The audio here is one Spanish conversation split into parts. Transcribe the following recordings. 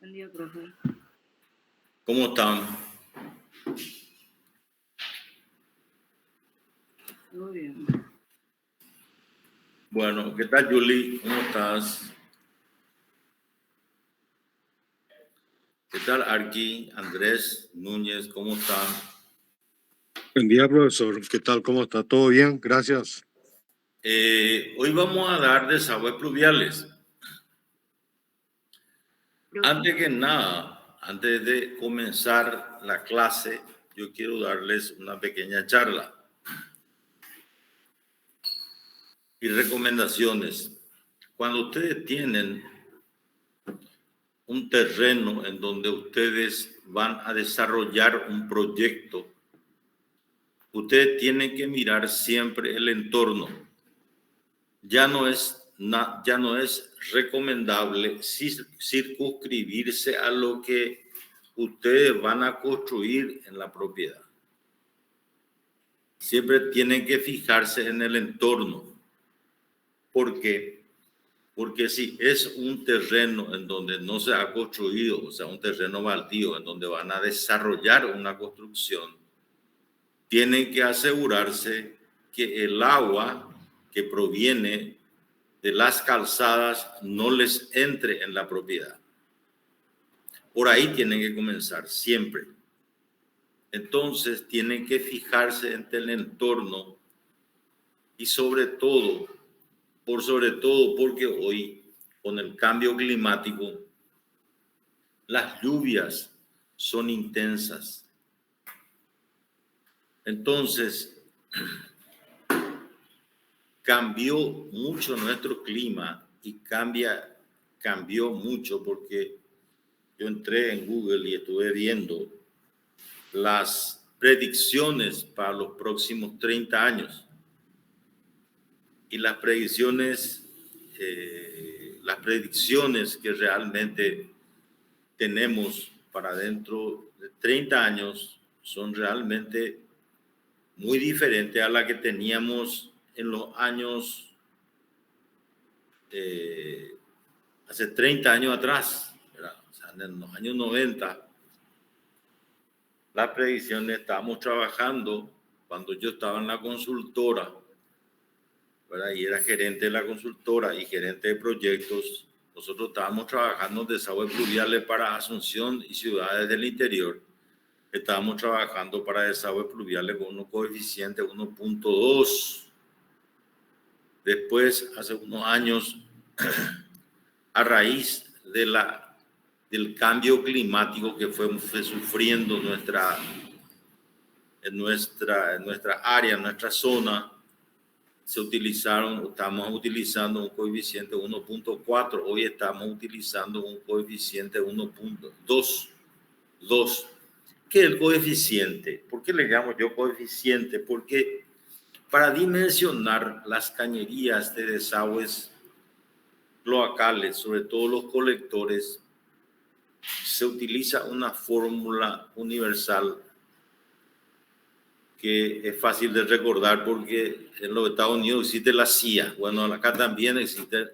Buen día, profe. ¿Cómo están? Todo bien. Bueno, ¿qué tal, Julie? ¿Cómo estás? ¿Qué tal, Arqui? Andrés Núñez, ¿cómo están? Buen día, profesor. ¿Qué tal? ¿Cómo está? ¿Todo bien? Gracias. Hoy vamos a hablar de desagües pluviales. Antes que nada, antes de comenzar la clase, yo quiero darles una pequeña charla y recomendaciones. Cuando ustedes tienen un terreno en donde ustedes van a desarrollar un proyecto, ustedes tienen que mirar siempre el entorno. Ya no es recomendable circunscribirse a lo que ustedes van a construir en la propiedad. Siempre tienen que fijarse en el entorno. ¿Por qué? Porque si es un terreno en donde no se ha construido, o sea, un terreno baldío en donde van a desarrollar una construcción, tienen que asegurarse que el agua que proviene de las calzadas no les entre en la propiedad. Por ahí tienen que comenzar siempre. Entonces tienen que fijarse en el entorno y sobre todo porque hoy con el cambio climático las lluvias son intensas. Entonces cambió mucho nuestro clima y cambió mucho porque yo entré en Google y estuve viendo las predicciones para los próximos 30 años. Y las predicciones que realmente tenemos para dentro de 30 años son realmente muy diferentes a las que teníamos en los años, hace 30 años atrás, ¿verdad? O sea, en los años 90. Las predicciones estábamos trabajando cuando yo estaba en la consultora, ¿verdad? Y era gerente de la consultora y gerente de proyectos. Nosotros estábamos trabajando en desagües pluviales para Asunción y ciudades del interior. Estábamos trabajando para desagües pluviales con un coeficiente 1.2. Después, hace unos años, a raíz del cambio climático que fue sufriendo en nuestra área, en nuestra zona, estamos utilizando un coeficiente 1.4, hoy estamos utilizando un coeficiente 1.2. ¿Qué es el coeficiente? ¿Por qué le llamo yo coeficiente? Porque para dimensionar las cañerías de desagües cloacales, sobre todo los colectores, se utiliza una fórmula universal que es fácil de recordar porque en los Estados Unidos existe la CIA. Bueno, acá también existe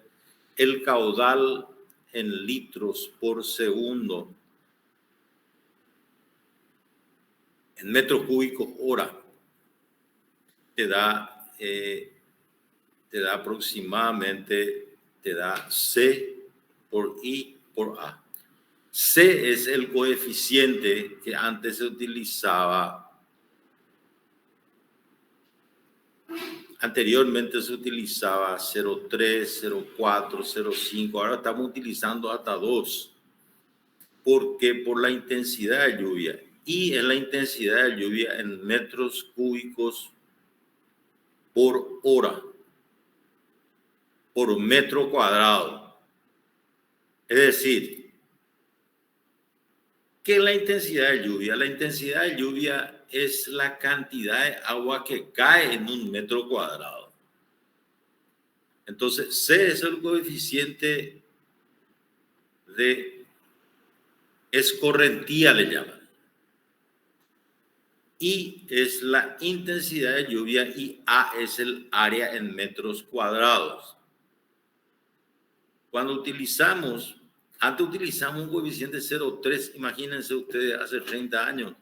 el caudal en litros por segundo, en metros cúbicos hora. Te da aproximadamente, te da C por I por A. C es el coeficiente que antes se utilizaba. Anteriormente se utilizaba 0.3, 0.4, 0.5, ahora estamos utilizando hasta 2. ¿Por qué? Por la intensidad de lluvia. Y es la intensidad de lluvia en metros cúbicos por hora, por metro cuadrado. Es decir, ¿qué es la intensidad de lluvia? La intensidad de lluvia es la cantidad de agua que cae en un metro cuadrado. Entonces, C es el coeficiente de escorrentía, le llaman. I es la intensidad de lluvia y A es el área en metros cuadrados. Cuando utilizamos Antes utilizamos un coeficiente 0,3, imagínense ustedes, hace 30 años.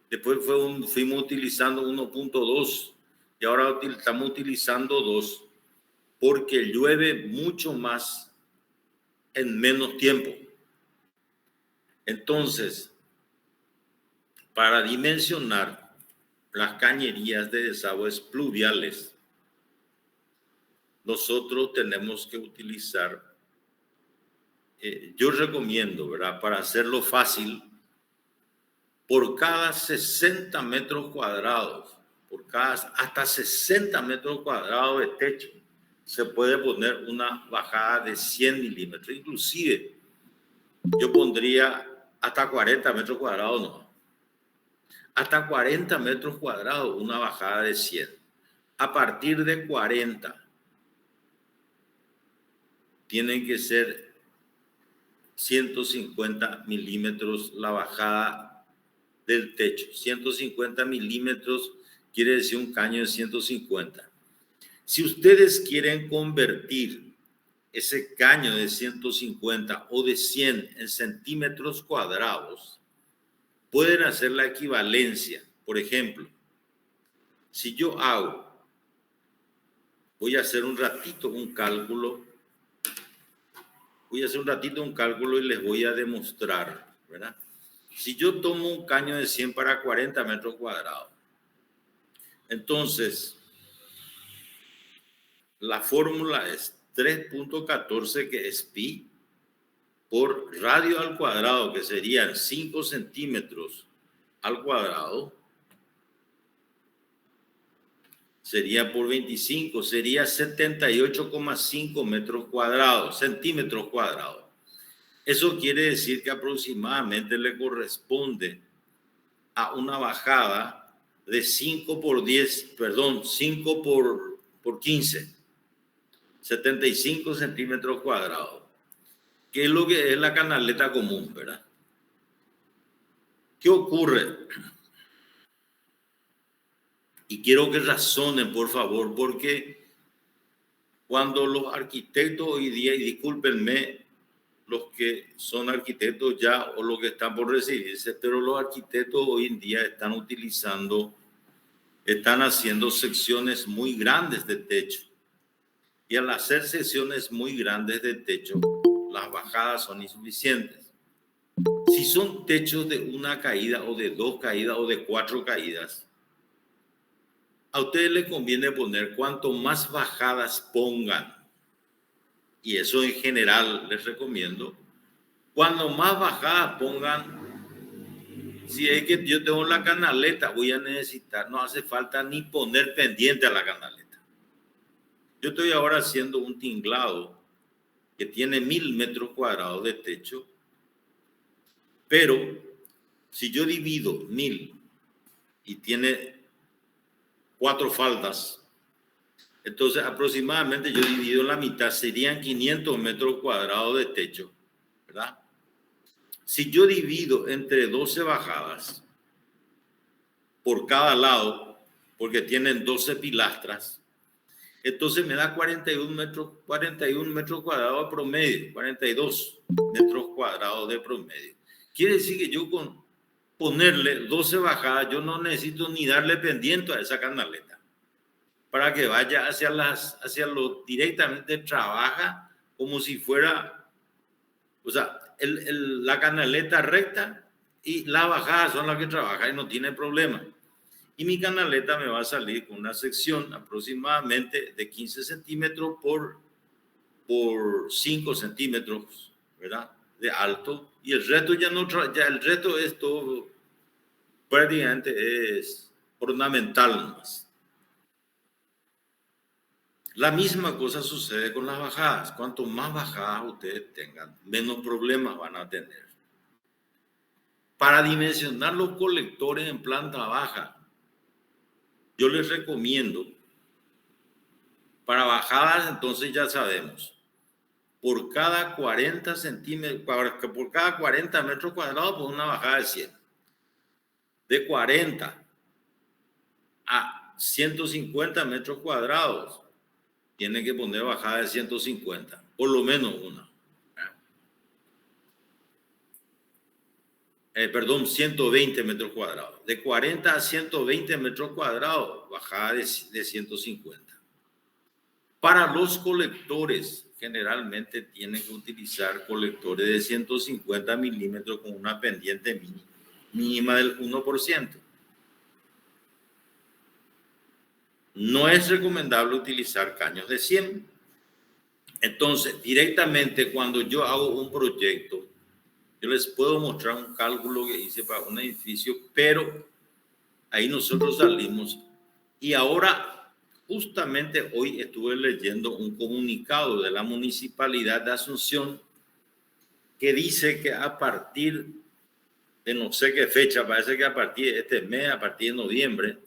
Después fuimos utilizando 1,2 y ahora estamos utilizando 2 porque llueve mucho más en menos tiempo. Entonces, para dimensionar las cañerías de desagües pluviales, nosotros tenemos que utilizar, yo recomiendo, ¿verdad? Para hacerlo fácil, por cada 60 metros cuadrados, hasta 60 metros cuadrados de techo, se puede poner una bajada de 100 milímetros. Inclusive, yo pondría hasta 40 metros cuadrados, no. Hasta 40 metros cuadrados, una bajada de 100. A partir de 40, tienen que ser 150 milímetros la bajada del techo. 150 milímetros quiere decir un caño de 150. Si ustedes quieren convertir ese caño de 150 o de 100 en centímetros cuadrados, pueden hacer la equivalencia. Por ejemplo, si yo voy a hacer un ratito un cálculo y les voy a demostrar, ¿verdad? Si yo tomo un caño de 100 para 40 metros cuadrados, entonces la fórmula es 3.14, que es pi, por radio al cuadrado, que serían 5 centímetros al cuadrado, sería por 25, sería 78,5 centímetros cuadrados. Eso quiere decir que aproximadamente le corresponde a una bajada de 5 por 15, 75 centímetros cuadrados, que es lo que es la canaleta común, ¿verdad? ¿Qué ocurre? Y quiero que razonen, por favor, porque cuando los arquitectos hoy día, y discúlpenme los que son arquitectos ya o los que están por recibirse, pero los arquitectos hoy en día están haciendo secciones muy grandes de techo. Y al hacer secciones muy grandes de techo, las bajadas son insuficientes. Si son techos de una caída o de 2 caídas o de 4 caídas, a ustedes les conviene poner cuanto más bajadas pongan, y eso en general les recomiendo, cuando más bajadas pongan, si es que yo tengo la canaleta, voy a necesitar, no hace falta ni poner pendiente a la canaleta. Yo estoy ahora haciendo un tinglado que tiene 1000 metros cuadrados de techo, pero si yo divido 1000 y tiene 4 faldas, entonces aproximadamente yo divido la mitad, serían 500 metros cuadrados de techo, ¿verdad? Si yo divido entre 12 bajadas por cada lado, porque tienen 12 pilastras, entonces me da 41 metros cuadrados de promedio, 42 metros cuadrados de promedio. Quiere decir que yo con ponerle 12 bajadas, yo no necesito ni darle pendiente a esa canaleta para que vaya hacia lo directamente, trabaja como si fuera, o sea, la canaleta recta y la bajada son las que trabaja y no tiene problema. Y mi canaleta me va a salir con una sección aproximadamente de 15 centímetros por 5 centímetros, ¿verdad? De alto. Y el resto el resto es todo, prácticamente es ornamental más. La misma cosa sucede con las bajadas. Cuanto más bajadas ustedes tengan, menos problemas van a tener. Para dimensionar los colectores en planta baja, yo les recomiendo, para bajadas, entonces ya sabemos, por cada 40 centímetros, por cada 40 metros cuadrados, pues una bajada de 100. De 40 a 150 metros cuadrados, tiene que poner bajada de 150, por lo menos una. perdón, 120 metros cuadrados. De 40 a 120 metros cuadrados, bajada de 150. Para los colectores, generalmente tienen que utilizar colectores de 150 milímetros con una pendiente mínima del 1%. No es recomendable utilizar caños de 100. Entonces, directamente cuando yo hago un proyecto, yo les puedo mostrar un cálculo que hice para un edificio, pero ahí nosotros salimos. Y ahora, justamente hoy estuve leyendo un comunicado de la Municipalidad de Asunción que dice que a partir de no sé qué fecha, parece que a partir de este mes, a partir de noviembre,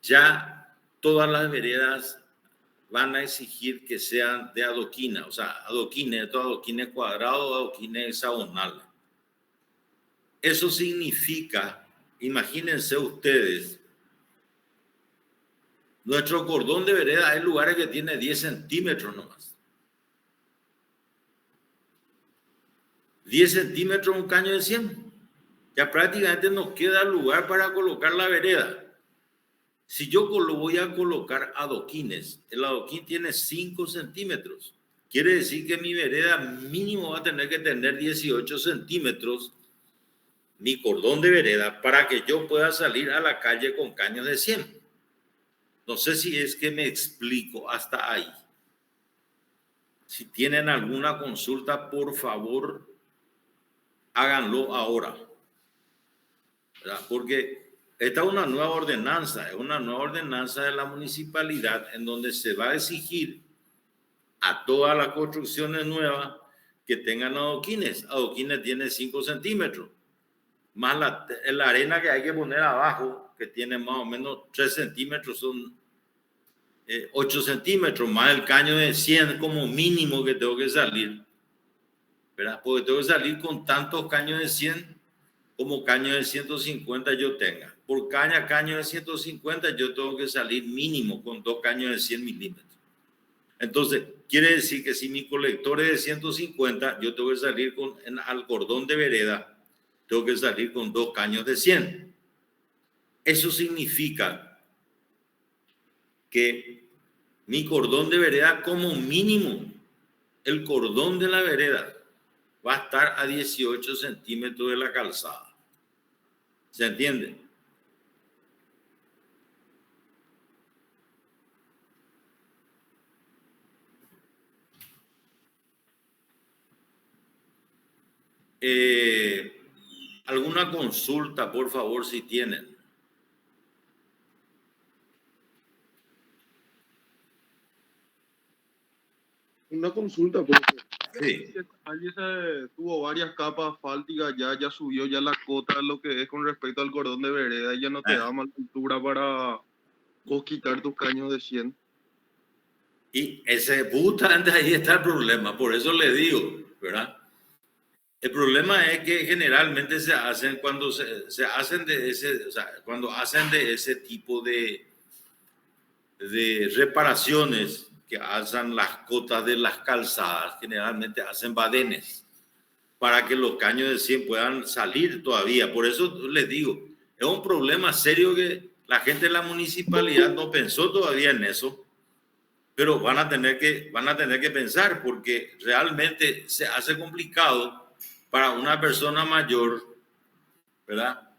ya todas las veredas van a exigir que sean de adoquina, o sea, adoquines cuadrados, adoquines hexagonales. Eso significa, imagínense ustedes, nuestro cordón de vereda hay lugares que tiene 10 centímetros nomás. 10 centímetros un caño de 100. Ya prácticamente nos queda lugar para colocar la vereda. Si yo lo voy a colocar adoquines, el adoquín tiene 5 centímetros. Quiere decir que mi vereda mínimo va a tener que tener 18 centímetros, mi cordón de vereda, para que yo pueda salir a la calle con caños de 100. No sé si es que me explico hasta ahí. Si tienen alguna consulta, por favor, háganlo ahora, ¿verdad? Porque esta es una nueva ordenanza, es una nueva ordenanza de la municipalidad en donde se va a exigir a todas las construcciones nuevas que tengan adoquines. Adoquines tiene 5 centímetros, más la arena que hay que poner abajo, que tiene más o menos 3 centímetros, son 8 centímetros, más el caño de 100 como mínimo que tengo que salir, ¿verdad? Porque tengo que salir con tantos caños de 100 como caño de 150 yo tenga. Por caño de 150 yo tengo que salir mínimo con 2 caños de 100 milímetros. Entonces, quiere decir que si mi colector es de 150, yo tengo que salir al cordón de vereda, tengo que salir con 2 caños de 100. Eso significa que mi cordón de vereda como mínimo, el cordón de la vereda, va a estar a 18 centímetros de la calzada. ¿Se entiende? ¿Alguna consulta, por favor, si tienen? Una consulta, porque Sí. allí se tuvo varias capas asfálticas, ya subió ya la cota, lo que es con respecto al cordón de vereda, y ya no te da más altura para vos quitar tus caños de 100. Y justamente ahí está el problema, por eso le digo, ¿verdad? El problema es que generalmente se hacen cuando se hacen de ese, o sea, cuando hacen de ese tipo de reparaciones que hacen las cotas de las calzadas, generalmente hacen badenes para que los caños de 100 puedan salir todavía. Por eso les digo, es un problema serio que la gente de la municipalidad no pensó todavía en eso, pero van a tener que pensar, porque realmente se hace complicado para una persona mayor, ¿verdad?,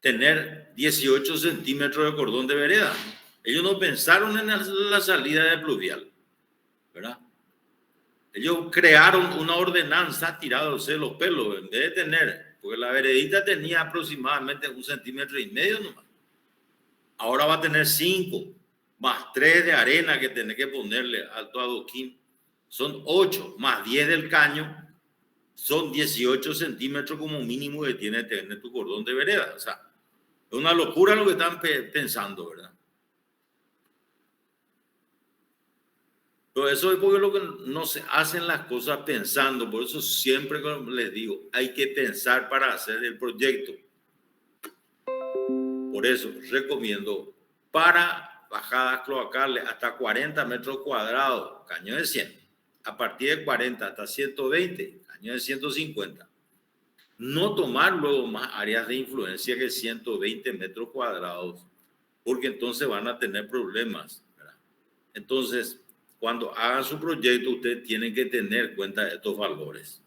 tener 18 centímetros de cordón de vereda. Ellos no pensaron en la salida de pluvial, ¿verdad? Ellos crearon una ordenanza tirándose los pelos, en vez de tener, porque la veredita tenía aproximadamente 1,5 centímetros nomás. Ahora va a tener 5, más 3 de arena que tiene que ponerle al adoquín. Son 8, más 10 del caño, son 18 centímetros como mínimo que tiene que tener tu cordón de vereda. O sea, es una locura lo que están pensando, ¿verdad? Pero eso es porque lo que no se hacen las cosas pensando. Por eso siempre les digo, hay que pensar para hacer el proyecto. Por eso recomiendo para bajadas cloacales hasta 40 metros cuadrados, caño de 100. A partir de 40 hasta 120, caño de 150. no tomar luego más áreas de influencia que 120 metros cuadrados, porque entonces van a tener problemas, ¿verdad? Entonces, cuando hagan su proyecto, ustedes tienen que tener en cuenta estos valores.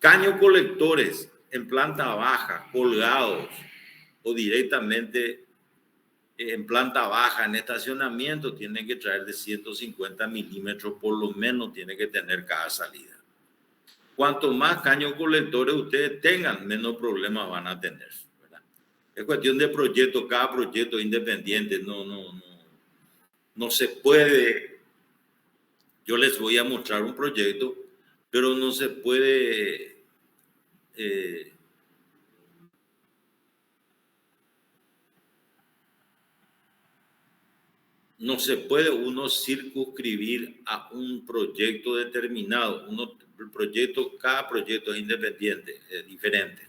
Caños colectores en planta baja, colgados o directamente en planta baja, en estacionamiento, tienen que traer de 150 milímetros, por lo menos tiene que tener cada salida. Cuanto más caños colectores ustedes tengan, menos problemas van a tener, ¿verdad? Es cuestión de proyecto, cada proyecto independiente, no se puede. Yo les voy a mostrar un proyecto, pero no se puede no se puede uno circunscribir a un proyecto determinado. Cada proyecto es independiente, es diferente.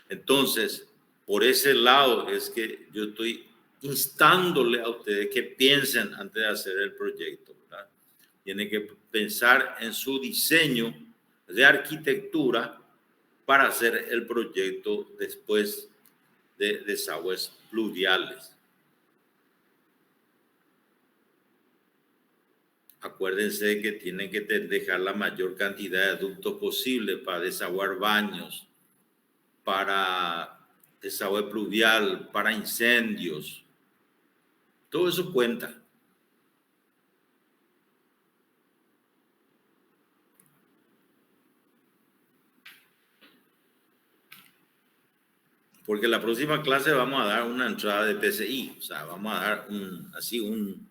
Entonces, por ese lado es que yo estoy instándole a ustedes que piensen antes de hacer el proyecto, ¿verdad? Tienen que pensar en su diseño de arquitectura para hacer el proyecto después de desagües pluviales. Acuérdense que tienen que dejar la mayor cantidad de ductos posible para desaguar baños, para desagüe pluvial, para incendios. Todo eso cuenta. Porque la próxima clase vamos a dar una entrada de PCI, o sea, vamos a dar un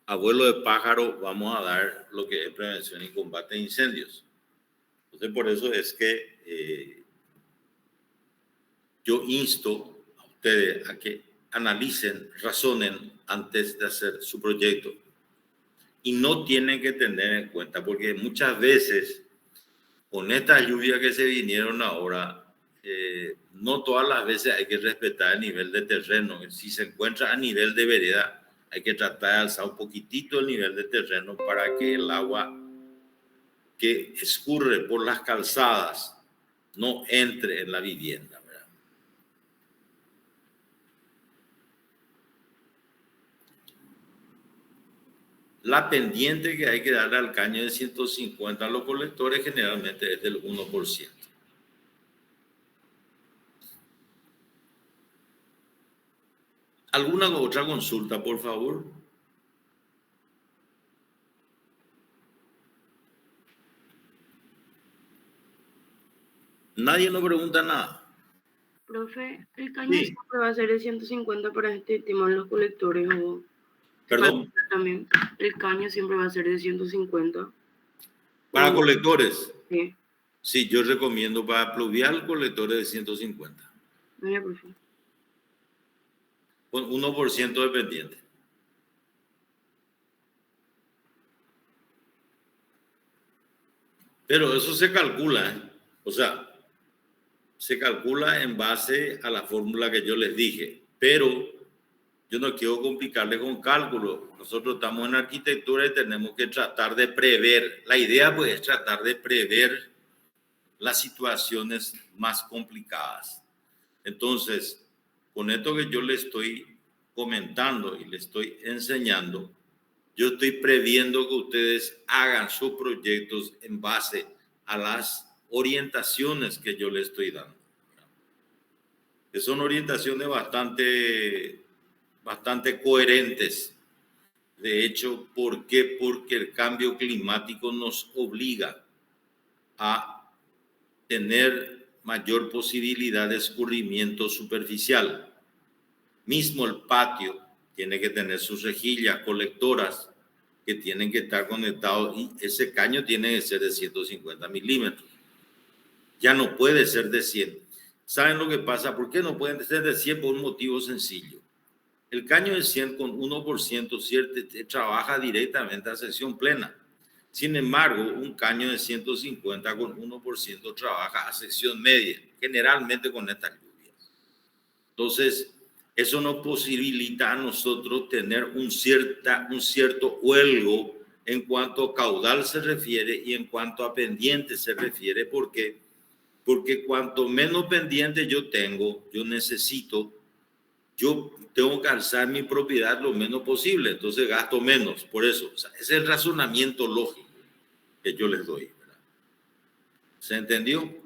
abuelo de pájaro, vamos a dar lo que es prevención y combate de incendios. Entonces, por eso es que yo insto a ustedes a que analicen, razonen antes de hacer su proyecto. Y no tienen que tener en cuenta, porque muchas veces, con estas lluvias que se vinieron ahora, no todas las veces hay que respetar el nivel de terreno. Si se encuentra a nivel de vereda, hay que tratar de alzar un poquitito el nivel de terreno para que el agua que escurre por las calzadas no entre en la vivienda, ¿verdad? La pendiente que hay que darle al caño de 150 a los colectores generalmente es del 1%. ¿Alguna otra consulta, por favor? Nadie nos pregunta nada. Profe, ¿el caño Sí. siempre va a ser de 150 para este tema en los colectores o...? ¿Perdón? También, el caño siempre va a ser de 150. Para colectores. Sí. Sí, yo recomiendo para pluvial colectores de 150. Mira, profe. Con 1% de pendiente. Pero eso se calcula, ¿eh? O sea, se calcula en base a la fórmula que yo les dije. Pero yo no quiero complicarle con cálculo. Nosotros estamos en arquitectura y tenemos que tratar de prever. La idea pues es tratar de prever las situaciones más complicadas. Entonces, con esto que yo le estoy comentando y le estoy enseñando, yo estoy previendo que ustedes hagan sus proyectos en base a las orientaciones que yo les estoy dando. Que son orientaciones bastante coherentes. De hecho, ¿por qué? Porque el cambio climático nos obliga a tener mayor posibilidad de escurrimiento superficial. Mismo el patio tiene que tener sus rejillas colectoras que tienen que estar conectados y ese caño tiene que ser de 150 milímetros. Ya no puede ser de 100. ¿Saben lo que pasa? ¿Por qué no pueden ser de 100? Por un motivo sencillo. El caño de 100 con 1% ¿cierto? Trabaja directamente a sección plena. Sin embargo, un caño de 150 con 1% trabaja a sección media, generalmente con estas lluvias. Entonces, eso nos posibilita a nosotros tener un cierto huelgo en cuanto a caudal se refiere y en cuanto a pendiente se refiere, porque Porque cuanto menos pendiente yo tengo, yo tengo que alzar mi propiedad lo menos posible, entonces gasto menos. Por eso, o sea, ese es el razonamiento lógico que yo les doy, ¿verdad? ¿Se entendió?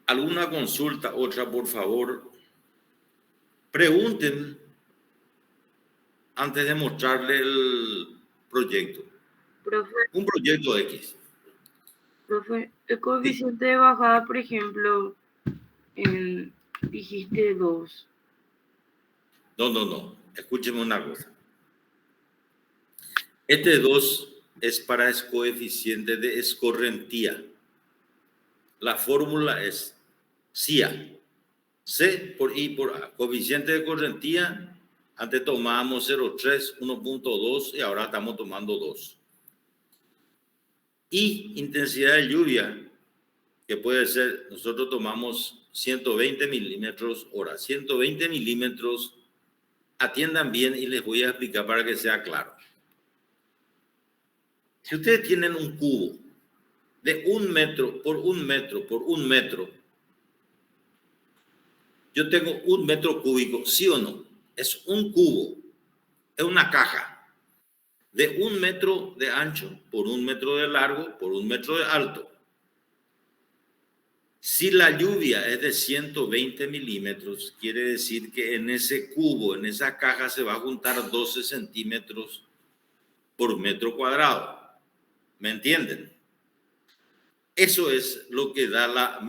¿Alguna consulta, otra, por favor? Pregunten antes de mostrarle el proyecto. Profe, Un proyecto X. profe, el coeficiente de bajada, por ejemplo, dijiste 2. No. Escúcheme una cosa. Este 2 es para el coeficiente de escorrentía. La fórmula es CIA. C por I por A. Coeficiente de escorrentía. Antes tomábamos 0,3, 1,2 y ahora estamos tomando 2. Y intensidad de lluvia, que puede ser, nosotros tomamos 120 milímetros hora. 120 milímetros, atiendan bien y les voy a explicar para que sea claro. Si ustedes tienen un cubo de 1 metro por 1 metro por 1 metro, yo tengo 1 metro cúbico, ¿sí o no? Es un cubo, es una caja de 1 metro de ancho por 1 metro de largo por 1 metro de alto. Si la lluvia es de 120 milímetros, quiere decir que en ese cubo, en esa caja, se va a juntar 12 centímetros por metro cuadrado. ¿Me entienden? Eso es lo que da la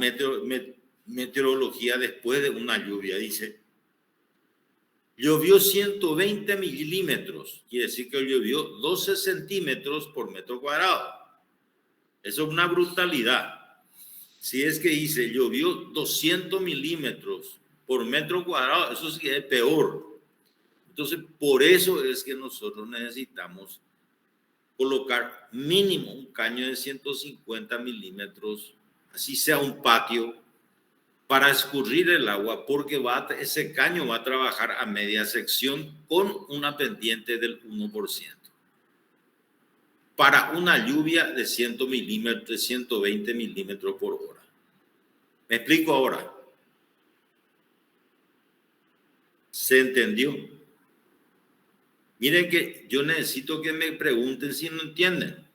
meteorología después de una lluvia. Dice, llovió 120 milímetros, quiere decir que llovió 12 centímetros por metro cuadrado. Eso es una brutalidad. Si es que dice, llovió 200 milímetros por metro cuadrado, eso sí es peor. Entonces, por eso es que nosotros necesitamos colocar mínimo un caño de 150 milímetros, así sea un patio, para escurrir el agua, porque ese caño va a trabajar a media sección con una pendiente del 1%. Para una lluvia de 100 milímetros, de 120 milímetros por hora. ¿Me explico ahora? ¿Se entendió? Miren que yo necesito que me pregunten si no entienden.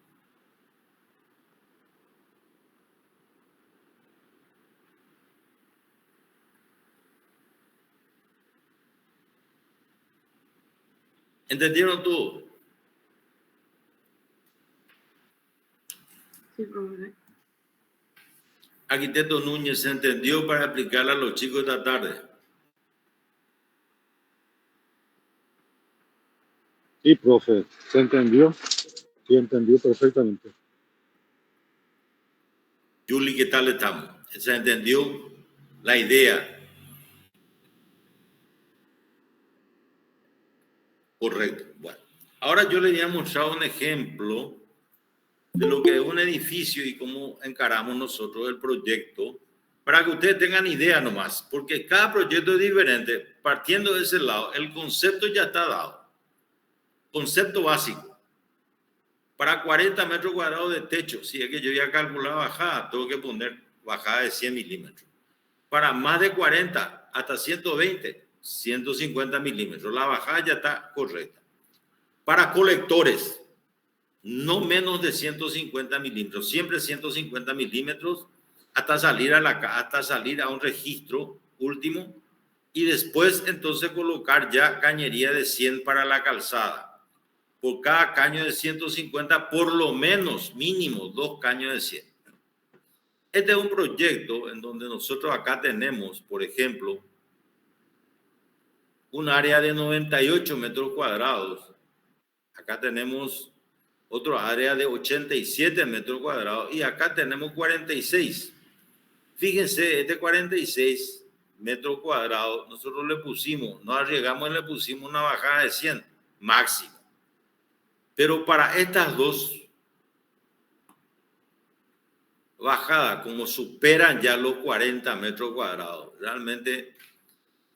¿Entendieron todo? Sí, profe. Arquitecto Núñez, ¿se entendió para explicarle a los chicos esta tarde? Sí, profe, ¿se entendió? Sí, entendió perfectamente. Julie, ¿qué tal estamos? ¿Se entendió la idea? Correcto. Bueno, ahora yo les voy a mostrar un ejemplo de lo que es un edificio y cómo encaramos nosotros el proyecto, para que ustedes tengan idea nomás, porque cada proyecto es diferente. Partiendo de ese lado, el concepto ya está dado. Concepto básico. Para 40 metros cuadrados de techo, si es que yo ya calculé bajada, tengo que poner bajada de 100 milímetros. Para más de 40, hasta 120, 150 milímetros. La bajada ya está correcta. Para colectores, no menos de 150 milímetros, siempre 150 milímetros hasta salir a un registro último y después entonces colocar ya cañería de 100 para la calzada. Por cada caño de 150, por lo menos mínimo 2 caños de 100. Este es un proyecto en donde nosotros acá tenemos, por ejemplo, un área de 98 metros cuadrados. Acá tenemos otra área de 87 metros cuadrados y acá tenemos 46. Fíjense, este 46 metros cuadrados, nosotros le pusimos, no arriesgamos y le pusimos una bajada de 100 máximo. Pero para estas dos bajadas, como superan ya los 40 metros cuadrados, realmente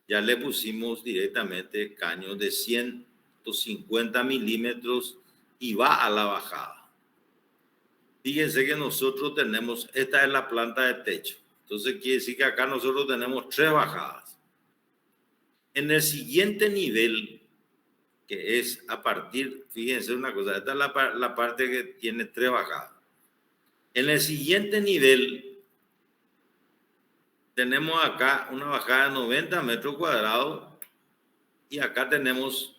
ya le pusimos directamente caños de 150 milímetros y va a la bajada. Fíjense que nosotros tenemos, esta es la planta de techo. Entonces quiere decir que acá nosotros tenemos 3 bajadas. En el siguiente nivel, que es a partir, fíjense una cosa, esta es la parte que tiene 3 bajadas. En el siguiente nivel, tenemos acá una bajada de 90 metros cuadrados y acá tenemos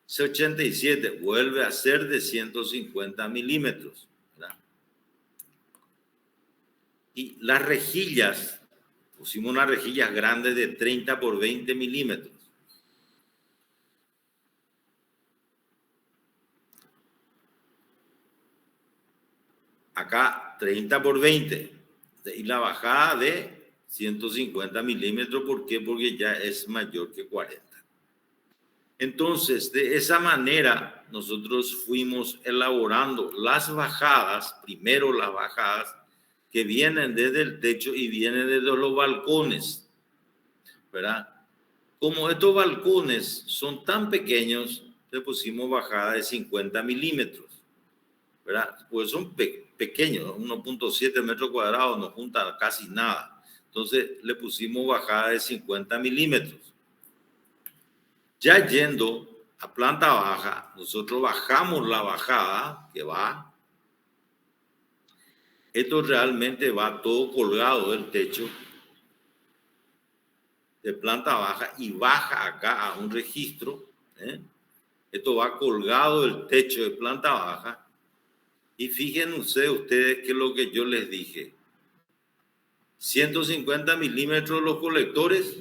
87, vuelve a ser de 150 milímetros. ¿Verdad? Y las rejillas, pusimos unas rejillas grandes de 30 por 20 milímetros. Acá 30 por 20. Y la bajada de 150 milímetros. ¿Por qué? Porque ya es mayor que 40. Entonces, de esa manera, nosotros fuimos elaborando las bajadas, primero las bajadas que vienen desde el techo y vienen desde los balcones, ¿verdad? Como estos balcones son tan pequeños, le pusimos bajada de 50 milímetros, ¿verdad? Pues son pequeños, 1.7 metros cuadrados, no junta casi nada. Entonces, le pusimos bajada de 50 milímetros. Ya yendo a planta baja, nosotros bajamos la bajada que va. Esto realmente va todo colgado del techo de planta baja y baja acá a un registro. Esto va colgado del techo de planta baja. Y fíjense ustedes que lo que yo les dije. 150 milímetros los colectores.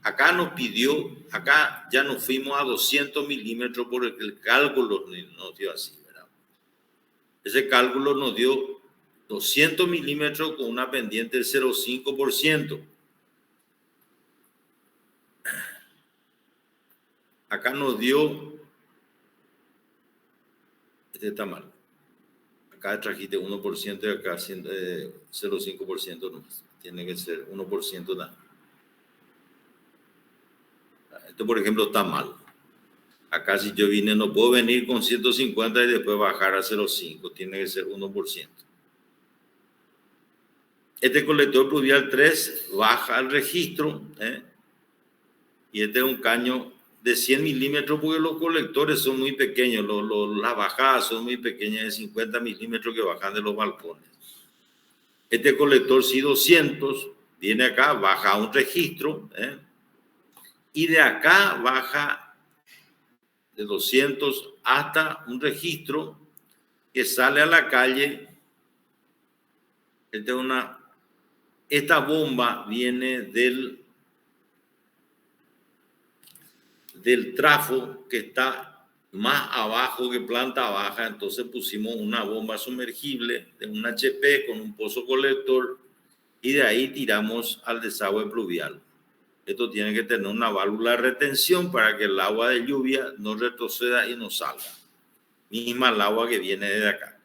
Acá nos pidió, acá ya nos fuimos a 200 milímetros porque el cálculo nos dio así, ¿verdad? Ese cálculo nos dio 200 milímetros con una pendiente del 0,5%. Acá nos dio, este está mal. Acá trajiste 1% y acá 0,5% no. Tiene que ser 1% nada. Esto, por ejemplo, está mal. Acá si yo vine, no puedo venir con 150 y después bajar a 0,5. Tiene que ser 1%. Este colector pluvial 3 baja al registro. Y este es un caño de 100 milímetros porque los colectores son muy pequeños. Las bajadas son muy pequeñas, de 50 milímetros que bajan de los balcones. Este colector sí 200 viene acá, baja a un registro. Y de acá baja de 200 hasta un registro que sale a la calle. Esta bomba viene del trafo que está más abajo que planta baja. Entonces pusimos una bomba sumergible de un HP con un pozo colector y de ahí tiramos al desagüe pluvial. Esto tiene que tener una válvula de retención para que el agua de lluvia no retroceda y no salga. Misma el agua que viene de acá.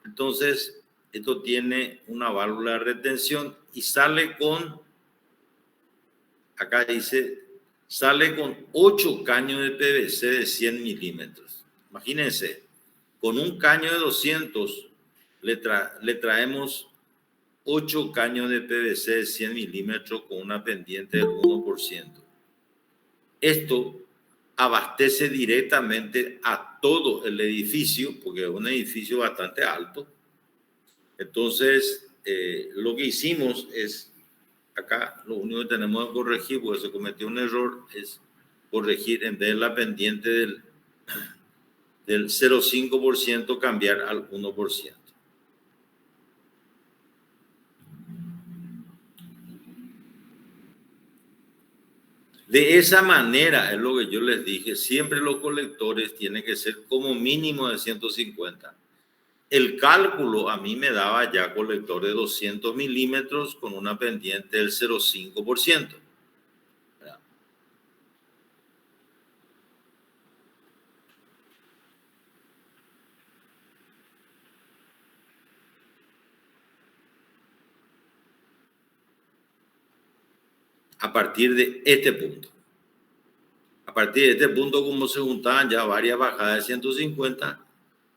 Entonces, esto tiene una válvula de retención y sale con, acá dice, sale con 8 caños de PVC de 100 milímetros. Imagínense, con un caño de 200 le traemos 8 caños de PVC de 100 milímetros con una pendiente del 1%. Esto abastece directamente a todo el edificio, porque es un edificio bastante alto. Entonces, lo que hicimos es, acá lo único que tenemos que corregir, porque se cometió un error, es corregir en vez de la pendiente del 0,5%, cambiar al 1%. De esa manera, es lo que yo les dije, siempre los colectores tienen que ser como mínimo de 150. El cálculo a mí me daba ya colector de 200 milímetros con una pendiente del 0,5%. A partir de este punto. A partir de este punto, como se juntaban ya varias bajadas de 150,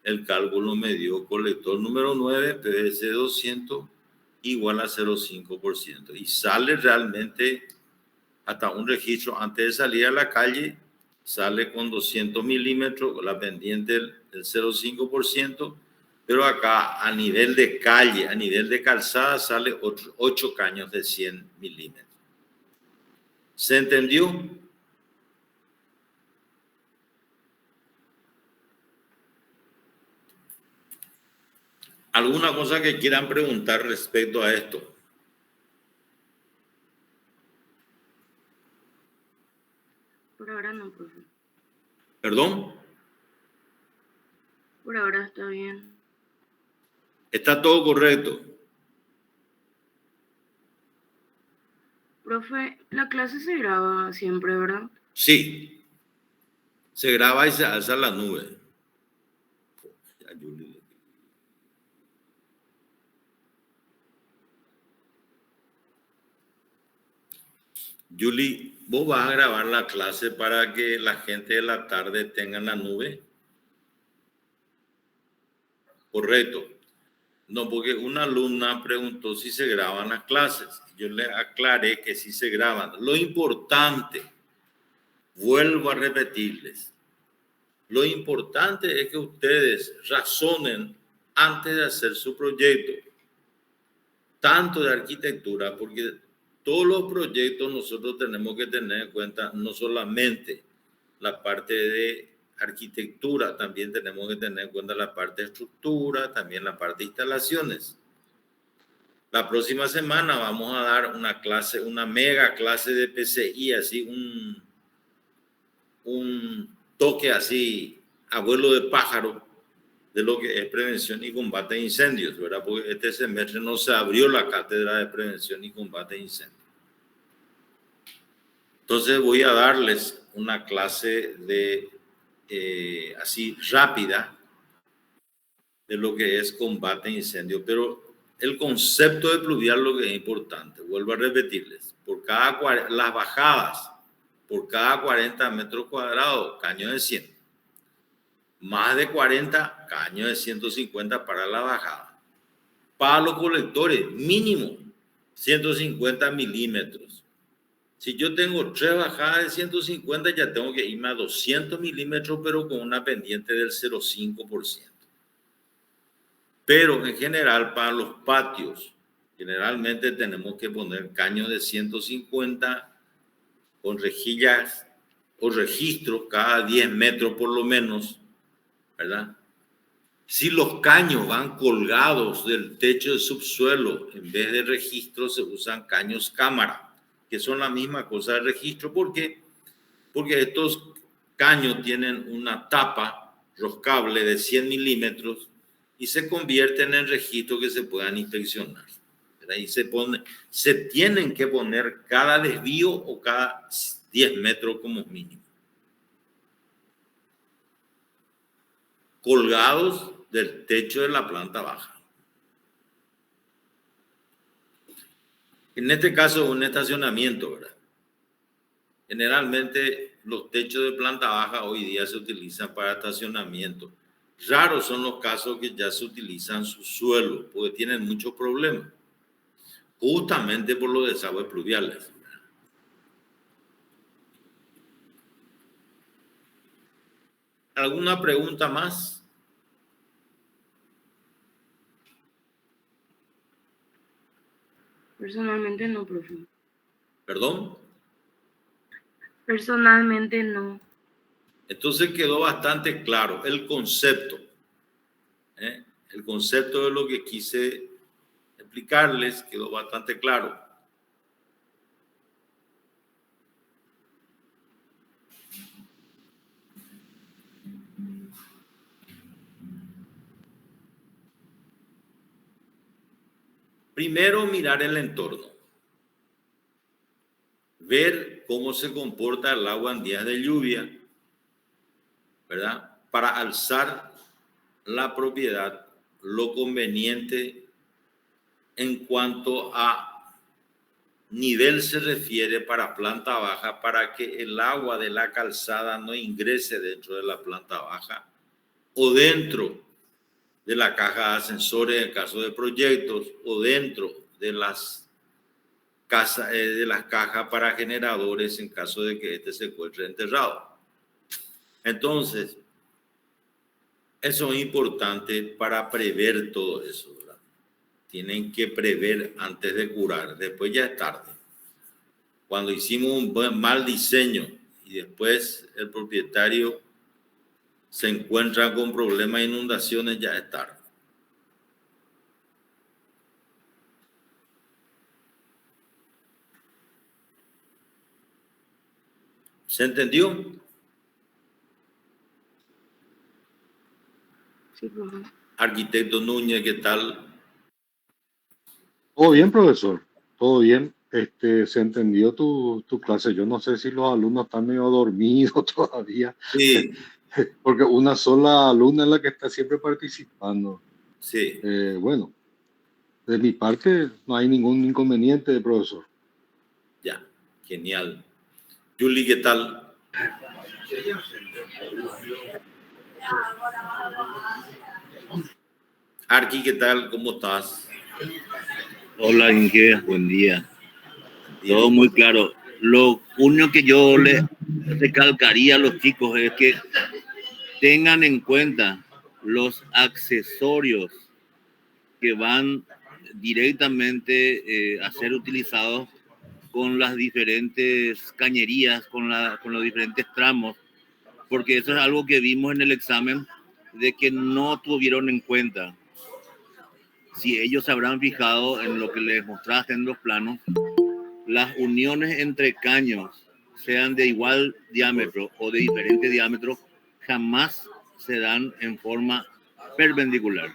el cálculo me dio colector número 9, PVC 200, igual a 0,5%. Y sale realmente hasta un registro antes de salir a la calle, sale con 200 milímetros, la pendiente del 0,5%, pero acá a nivel de calle, a nivel de calzada, sale 8 caños de 100 milímetros. ¿Se entendió? ¿Alguna cosa que quieran preguntar respecto a esto? Por ahora no, profe. ¿Perdón? Por ahora está bien. ¿Está todo correcto? Profe, la clase se graba siempre, ¿verdad? Sí. Se graba y se alza la nube. Julie, ¿vos vas a grabar la clase para que la gente de la tarde tenga la nube? Correcto. No, porque una alumna preguntó si se graban las clases. Yo le aclaré que sí se graban. Lo importante, vuelvo a repetirles, lo importante es que ustedes razonen antes de hacer su proyecto, tanto de arquitectura, porque todos los proyectos nosotros tenemos que tener en cuenta no solamente la parte de arquitectura, también tenemos que tener en cuenta la parte de estructura, también la parte de instalaciones. La próxima semana vamos a dar una clase, una mega clase de PCI, así un toque así, abuelo de pájaro, de lo que es prevención y combate de incendios, ¿verdad? Porque este semestre no se abrió la cátedra de prevención y combate de incendios. Entonces voy a darles una clase de así rápida de lo que es combate a incendio, pero el concepto de pluvial lo que es importante, vuelvo a repetirles, las bajadas, por cada 40 metros cuadrados, caño de 100, más de 40, caño de 150 para la bajada. Para los colectores, mínimo 150 milímetros. Si yo tengo 3 bajadas de 150, ya tengo que irme a 200 milímetros, pero con una pendiente del 0,5%. Pero en general, para los patios, generalmente tenemos que poner caños de 150 con rejillas o registros cada 10 metros por lo menos, ¿verdad? Si los caños van colgados del techo de subsuelo, en vez de registros se usan caños cámara, que son la misma cosa de registro. ¿Por qué? Porque estos caños tienen una tapa roscable de 100 milímetros y se convierten en registros que se puedan inspeccionar. Ahí se tienen que poner cada desvío o cada 10 metros como mínimo. Colgados del techo de la planta baja. En este caso, un estacionamiento, ¿verdad? Generalmente los techos de planta baja hoy día se utilizan para estacionamiento. Raros son los casos que ya se utilizan subsuelo, porque tienen muchos problemas, justamente por los desagües pluviales. ¿Alguna pregunta más? Personalmente no, profe. ¿Perdón? Personalmente no. Entonces quedó bastante claro el concepto. El concepto de lo que quise explicarles quedó bastante claro. Primero, mirar el entorno. Ver cómo se comporta el agua en días de lluvia, ¿verdad? Para alzar la propiedad, lo conveniente en cuanto a nivel se refiere para planta baja, para que el agua de la calzada no ingrese dentro de la planta baja o dentro de la caja de ascensores en caso de proyectos o dentro de las cajas para generadores en caso de que este se encuentre enterrado. Entonces, eso es importante para prever todo eso, ¿verdad? Tienen que prever antes de curar, después ya es tarde. Cuando hicimos un mal diseño y después el propietario se encuentra con problemas de inundaciones, ya es tarde. ¿Se entendió? Sí, profe. Arquitecto Núñez, ¿qué tal? Todo bien, profesor. Todo bien. Se entendió tu clase. Yo no sé si los alumnos están medio dormidos todavía, Sí, porque una sola alumna es la que está siempre participando. sí, Bueno, de mi parte no hay ningún inconveniente, profesor. ya, genial. Julie, ¿qué tal? Arqui, ¿qué tal? ¿Cómo estás? Hola Inge, buen día. Bien. Todo muy claro. Lo único que yo le recalcaría a los chicos es que tengan en cuenta los accesorios que van directamente a ser utilizados con las diferentes cañerías, con los diferentes tramos, porque eso es algo que vimos en el examen de que no tuvieron en cuenta. Si ellos se habrán fijado en lo que les mostraste en los planos, las uniones entre caños, sean de igual diámetro o de diferente diámetro, jamás se dan en forma perpendicular.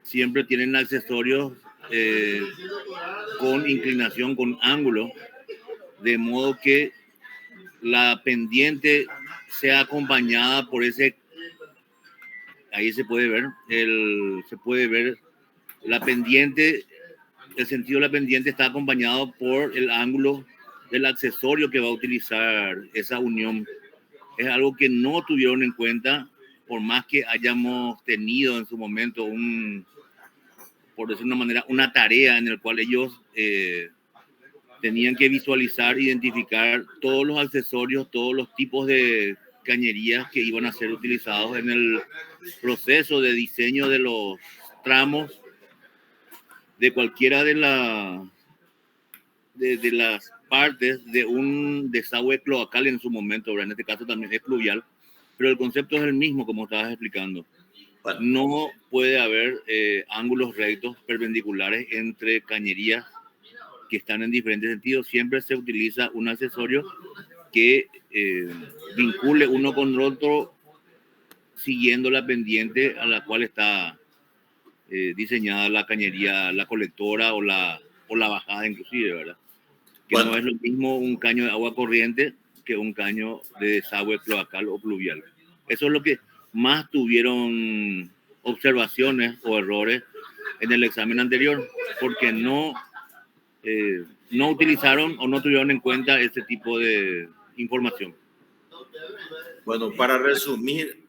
Siempre tienen accesorios con inclinación, con ángulo, de modo que la pendiente sea acompañada por ese, ahí se puede ver la pendiente. El sentido de la pendiente está acompañado por el ángulo del accesorio que va a utilizar esa unión. Es algo que no tuvieron en cuenta, por más que hayamos tenido en su momento por decir de una manera, una tarea en la cual ellos tenían que visualizar, identificar todos los accesorios, todos los tipos de cañerías que iban a ser utilizados en el proceso de diseño de los tramos de cualquiera de las partes de un desagüe cloacal en su momento, ¿verdad? En este caso también es pluvial, pero el concepto es el mismo, como estabas explicando. Bueno, No puede haber ángulos rectos perpendiculares entre cañerías que están en diferentes sentidos. Siempre se utiliza un accesorio que vincule uno con otro siguiendo la pendiente a la cual está diseñada la cañería, la colectora o la bajada inclusive, ¿verdad? Que bueno, no es lo mismo un caño de agua corriente que un caño de desagüe cloacal o pluvial. Eso es lo que más tuvieron observaciones o errores en el examen anterior, porque no utilizaron o no tuvieron en cuenta este tipo de información. bueno, para resumir,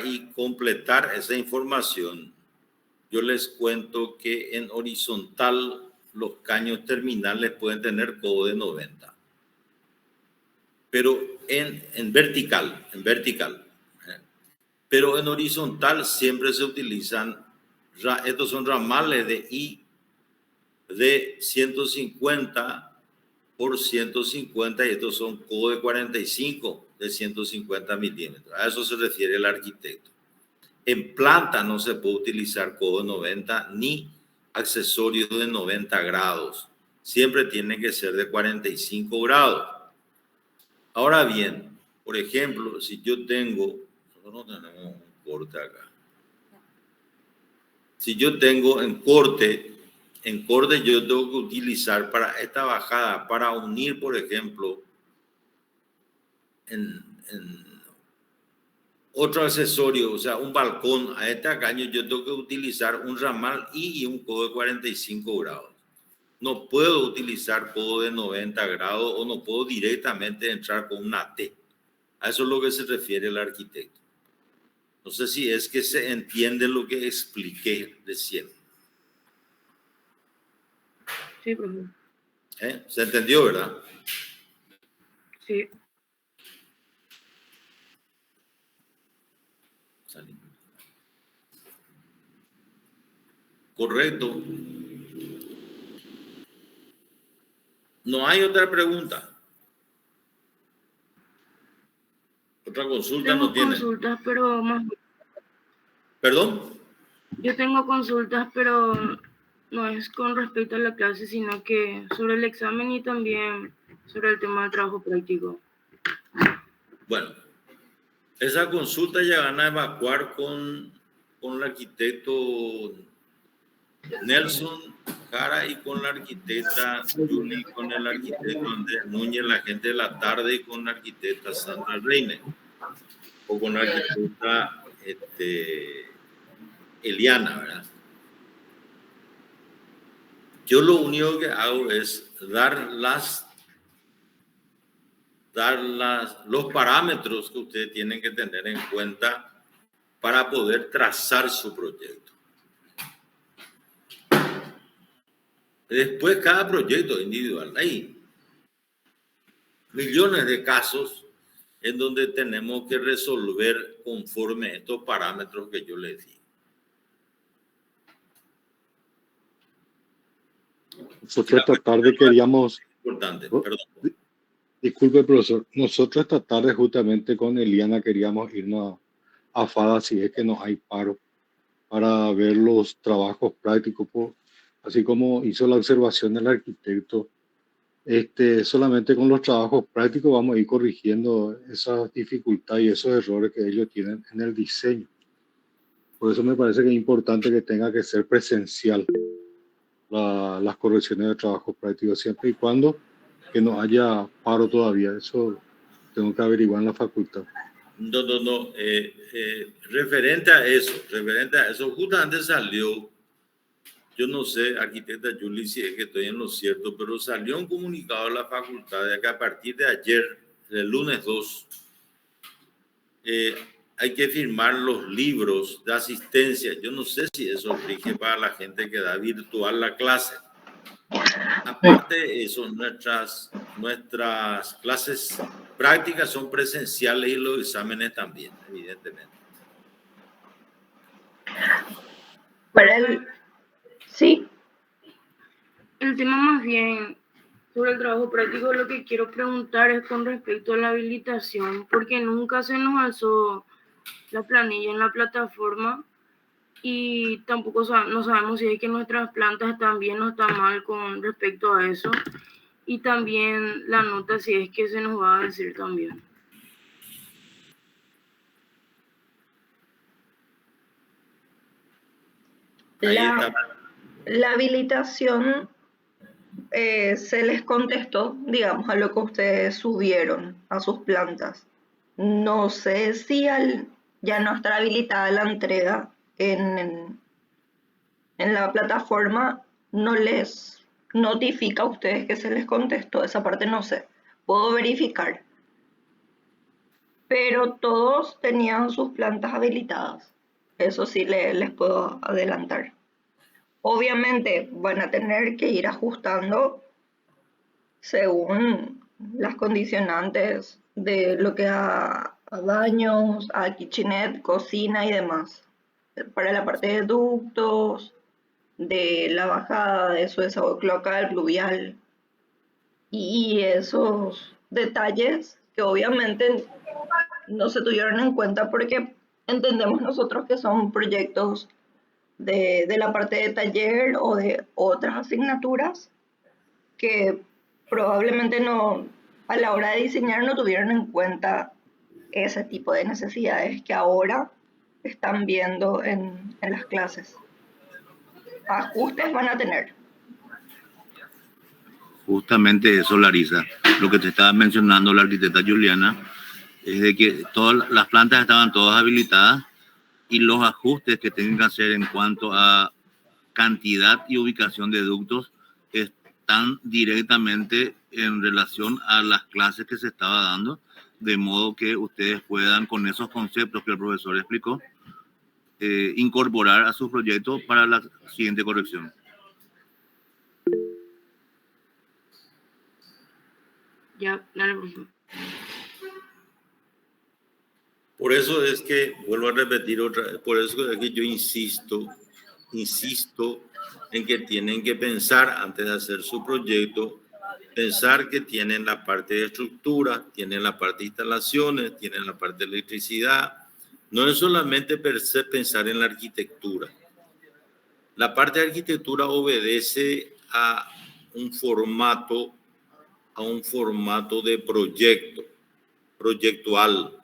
y completar esa información, yo les cuento que en horizontal los caños terminales pueden tener codo de 90, pero en vertical, pero en horizontal siempre se utilizan, estos son ramales de I de 150 por 150 y estos son codo de 45 de 150 milímetros. A eso se refiere el arquitecto. En planta no se puede utilizar codo de 90 ni accesorios de 90 grados. Siempre tiene que ser de 45 grados. Ahora bien, por ejemplo, si yo tengo, nosotros no tenemos un corte acá. Si yo tengo en corte yo tengo que utilizar para esta bajada, para unir, por ejemplo, en otro accesorio, o sea, un balcón a este caño, yo tengo que utilizar un ramal y un codo de 45 grados. No puedo utilizar codo de 90 grados o no puedo directamente entrar con una T. A eso es lo que se refiere el arquitecto. No sé si es que se entiende lo que expliqué recién. Sí, profe. ¿Se entendió, verdad? Sí. Salí. Correcto. No hay otra pregunta. Otra consulta no Tengo tiene. consultas, pero más... ¿Perdón? Yo tengo consultas, pero no es con respecto a la clase, sino que sobre el examen y también sobre el tema del trabajo práctico. Bueno, esa consulta ya van a evacuar con el arquitecto Nelson Jara y con la arquitecta Julie, con el arquitecto Andrés Núñez, la gente de la tarde, y con la arquitecta Sandra Reine, o con la arquitecta Eliana, ¿verdad? Yo lo único que hago es dar los parámetros que ustedes tienen que tener en cuenta para poder trazar su proyecto. Después, cada proyecto es individual. Hay millones de casos en donde tenemos que resolver conforme a estos parámetros que yo les di. Nosotros esta tarde queríamos, Importante, oh, perdón. disculpe profesor, nosotros esta tarde justamente con Eliana queríamos irnos a FADA si es que no hay paro, para ver los trabajos prácticos, así como hizo la observación el arquitecto. Solamente con los trabajos prácticos vamos a ir corrigiendo esas dificultades y esos errores que ellos tienen en el diseño. Por eso me parece que es importante que tenga que ser presencial las correcciones de trabajos prácticos, siempre y cuando que no haya paro todavía. Eso tengo que averiguar en la facultad. No. Referente a eso, justamente salió, yo no sé, arquitecta Julie, si es que estoy en lo cierto, pero salió un comunicado de la facultad de que a partir de ayer, el lunes 2, hay que firmar los libros de asistencia. Yo no sé si eso rige para la gente que da virtual la clase. Aparte de eso, nuestras clases prácticas son presenciales y los exámenes también, evidentemente. Sí. El tema más bien sobre el trabajo práctico, lo que quiero preguntar es con respecto a la habilitación, porque nunca se nos alzó la planilla en la plataforma y tampoco no sabemos si es que nuestras plantas están bien o están mal con respecto a eso, y también la nota si es que se nos va a decir también. La habilitación se les contestó, digamos, a lo que ustedes subieron a sus plantas. No sé si ya no estará habilitada la entrega en la plataforma, no les notifica a ustedes que se les contestó. Esa parte no sé. Puedo verificar. Pero todos tenían sus plantas habilitadas. Eso sí les puedo adelantar. Obviamente van a tener que ir ajustando según las condicionantes de lo que a baños, a kitchenette, cocina y demás. Para la parte de ductos, de la bajada de su desagüe cloacal, pluvial y esos detalles que obviamente no se tuvieron en cuenta porque entendemos nosotros que son proyectos de la parte de taller o de otras asignaturas que probablemente no, a la hora de diseñar no tuvieron en cuenta ese tipo de necesidades que ahora están viendo en las clases. Ajustes van a tener. Justamente eso, Larisa, lo que te estaba mencionando la arquitecta Juliana, es de que todas las plantas estaban todas habilitadas y los ajustes que tienen que hacer en cuanto a cantidad y ubicación de ductos están directamente en relación a las clases que se estaba dando de modo que ustedes puedan, con esos conceptos que el profesor explicó, incorporar a su proyecto para la siguiente corrección. Ya, dale, profesor. Por eso es que, vuelvo a repetir otra vez, por eso es que yo insisto en que tienen que pensar antes de hacer su proyecto, pensar que tienen la parte de estructura, tienen la parte de instalaciones, tienen la parte de electricidad. No es solamente pensar en la arquitectura. La parte de arquitectura obedece a un formato de proyecto, proyectual.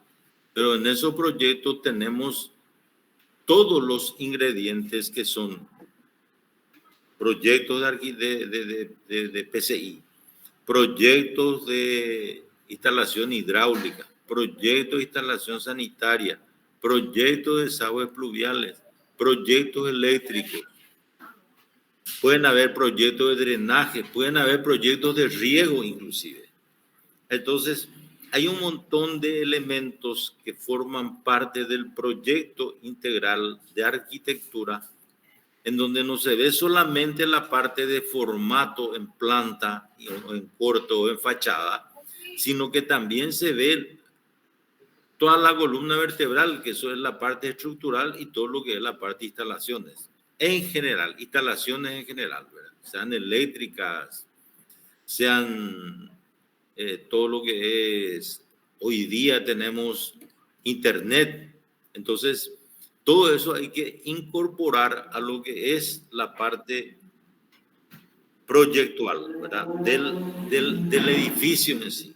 Pero en esos proyectos tenemos todos los ingredientes que son proyectos de PCI, proyectos de instalación hidráulica, proyectos de instalación sanitaria, proyectos de desagües pluviales, proyectos eléctricos. Pueden haber proyectos de drenaje, pueden haber proyectos de riego inclusive. Entonces, hay un montón de elementos que forman parte del proyecto integral de arquitectura, en donde no se ve solamente la parte de formato en planta, o en corto o en fachada, sino que también se ve toda la columna vertebral, que eso es la parte estructural, y todo lo que es la parte de instalaciones. En general, instalaciones en general, ¿verdad? Sean eléctricas, sean todo lo que es, hoy día tenemos internet, entonces todo eso hay que incorporar a lo que es la parte proyectual, ¿verdad? Del edificio en sí.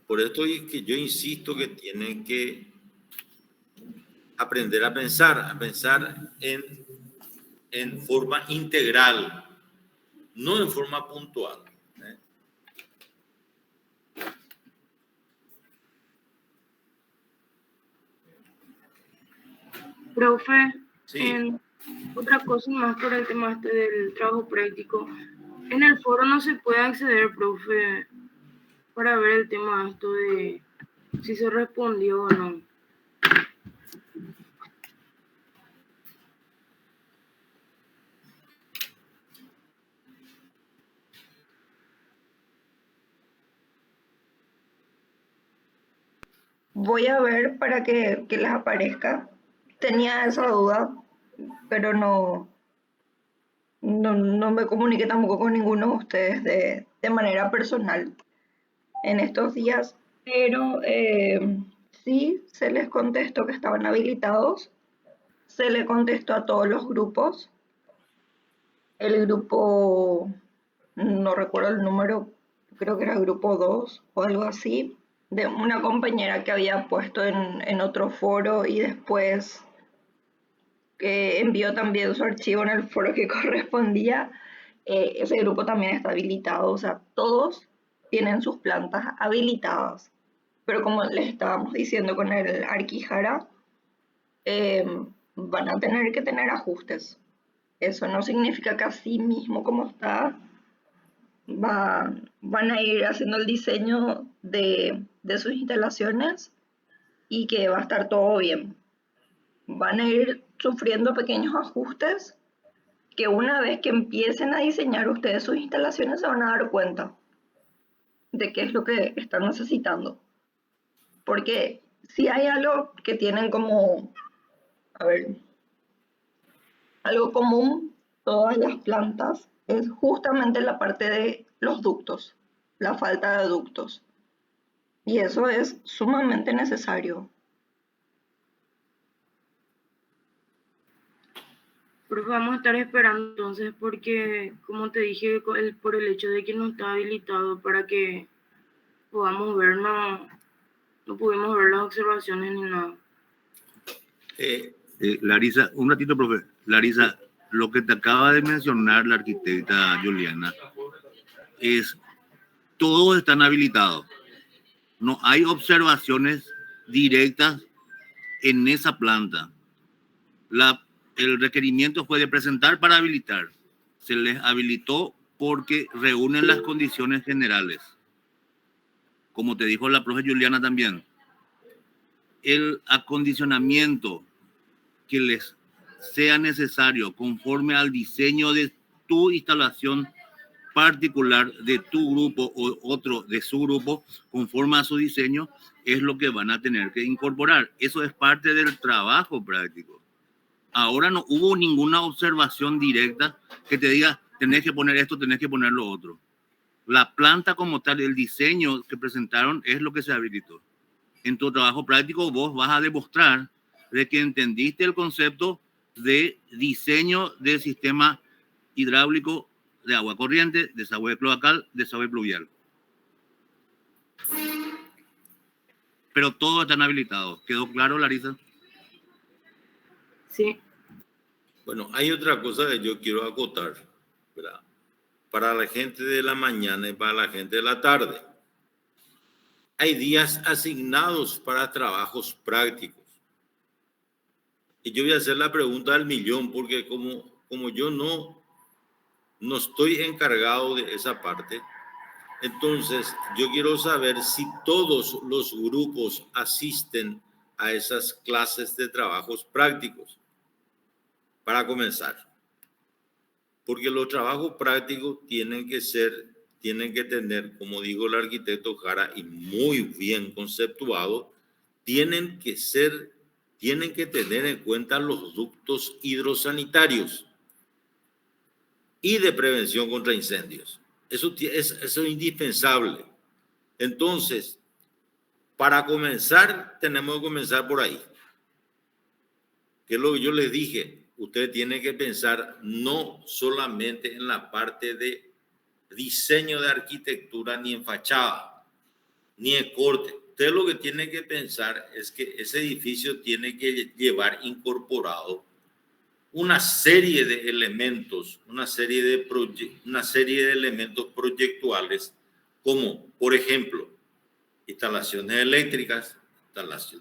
Por esto es que yo insisto que tienen que aprender a pensar en forma integral, no en forma puntual. Profe, Sí. otra cosa más por el tema este del trabajo práctico. En el foro no se puede acceder, profe, para ver el tema esto de si se respondió o no. Voy a ver para que les aparezca. Tenía esa duda, pero no me comuniqué tampoco con ninguno de ustedes de manera personal en estos días, pero sí se les contestó que estaban habilitados, se le contestó a todos los grupos. El grupo, no recuerdo el número, creo que era el grupo 2 o algo así, de una compañera que había puesto en otro foro y después que envió también su archivo en el foro que correspondía. Ese grupo también está habilitado, o sea, todos tienen sus plantas habilitadas. Pero como les estábamos diciendo con el Arquijara, van a tener que tener ajustes. Eso no significa que así mismo como está, van a ir haciendo el diseño de sus instalaciones y que va a estar todo bien. Van a ir sufriendo pequeños ajustes que una vez que empiecen a diseñar ustedes sus instalaciones se van a dar cuenta de qué es lo que están necesitando. Porque si hay algo que tienen como, a ver, algo común, todas las plantas, es justamente la parte de los ductos, la falta de ductos. Y eso es sumamente necesario. Profe, vamos a estar esperando entonces porque, como te dije, por el hecho de que no está habilitado para que podamos ver, no pudimos ver las observaciones ni nada. Larisa, un ratito, profe. Larisa, lo que te acaba de mencionar la arquitecta Juliana es, todos están habilitados. No hay observaciones directas en esa planta. el requerimiento fue de presentar para habilitar. Se les habilitó porque reúnen las condiciones generales. Como te dijo la profe Juliana también, el acondicionamiento que les sea necesario conforme al diseño de tu instalación particular, de tu grupo o otro de su grupo, conforme a su diseño, es lo que van a tener que incorporar. Eso es parte del trabajo práctico. Ahora no hubo ninguna observación directa que te diga, tenés que poner esto, tenés que poner lo otro. La planta como tal, el diseño que presentaron es lo que se habilitó. En tu trabajo práctico vos vas a demostrar de que entendiste el concepto de diseño del sistema hidráulico de agua corriente, desagüe cloacal, desagüe pluvial. Pero todos están habilitados. ¿Quedó claro, Larisa? Sí. Bueno, hay otra cosa que yo quiero acotar, ¿verdad? Para la gente de la mañana y para la gente de la tarde. Hay días asignados para trabajos prácticos. Y yo voy a hacer la pregunta del millón, porque como yo no estoy encargado de esa parte, entonces yo quiero saber si todos los grupos asisten a esas clases de trabajos prácticos. Para comenzar. Porque los trabajos prácticos tienen que tener, como dijo el arquitecto Jara, y muy bien conceptuado, tienen que tener en cuenta los ductos hidrosanitarios y de prevención contra incendios. Eso es indispensable. Entonces, para comenzar, tenemos que comenzar por ahí. Que es lo que yo les dije. Usted tiene que pensar no solamente en la parte de diseño de arquitectura, ni en fachada, ni en corte. Usted lo que tiene que pensar es que ese edificio tiene que llevar incorporado una serie de elementos, una serie de elementos proyectuales, como, por ejemplo, instalaciones eléctricas,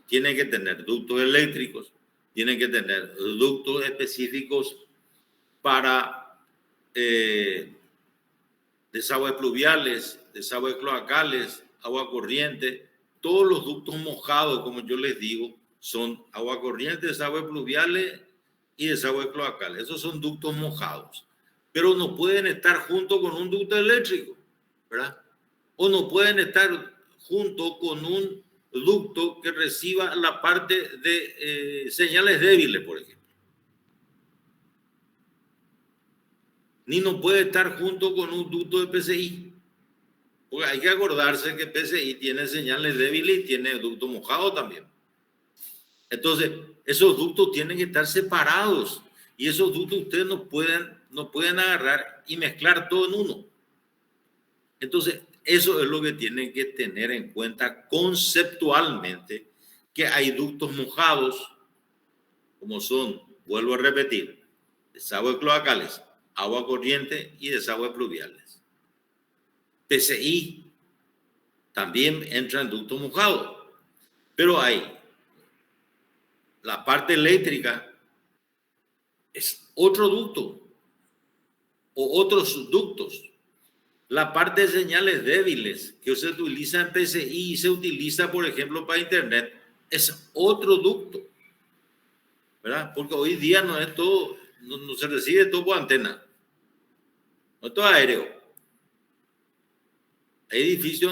tiene que tener ductos eléctricos, tienen que tener ductos específicos para desagües pluviales, desagües cloacales, agua corriente. Todos los ductos mojados, como yo les digo, son agua corriente, desagües pluviales y desagües cloacales. Esos son ductos mojados. Pero no pueden estar junto con un ducto eléctrico, ¿verdad? O no pueden estar junto con un ducto que reciba la parte de señales débiles, por ejemplo. Ni no puede estar junto con un ducto de PCI. Porque hay que acordarse que PCI tiene señales débiles y tiene ducto mojado también. Entonces, esos ductos tienen que estar separados. Y esos ductos ustedes no pueden agarrar y mezclar todo en uno. Entonces, eso es lo que tienen que tener en cuenta conceptualmente, que hay ductos mojados, como son, vuelvo a repetir, desagües cloacales, agua corriente y desagües pluviales. PCI también entra en ductos mojados, pero hay la parte eléctrica, es otro ducto o otros ductos. La parte de señales débiles que se utiliza en PCI y se utiliza, por ejemplo, para Internet, es otro ducto, ¿verdad? Porque hoy día no es todo, no se recibe todo por antena, no es todo aéreo. Hay edificios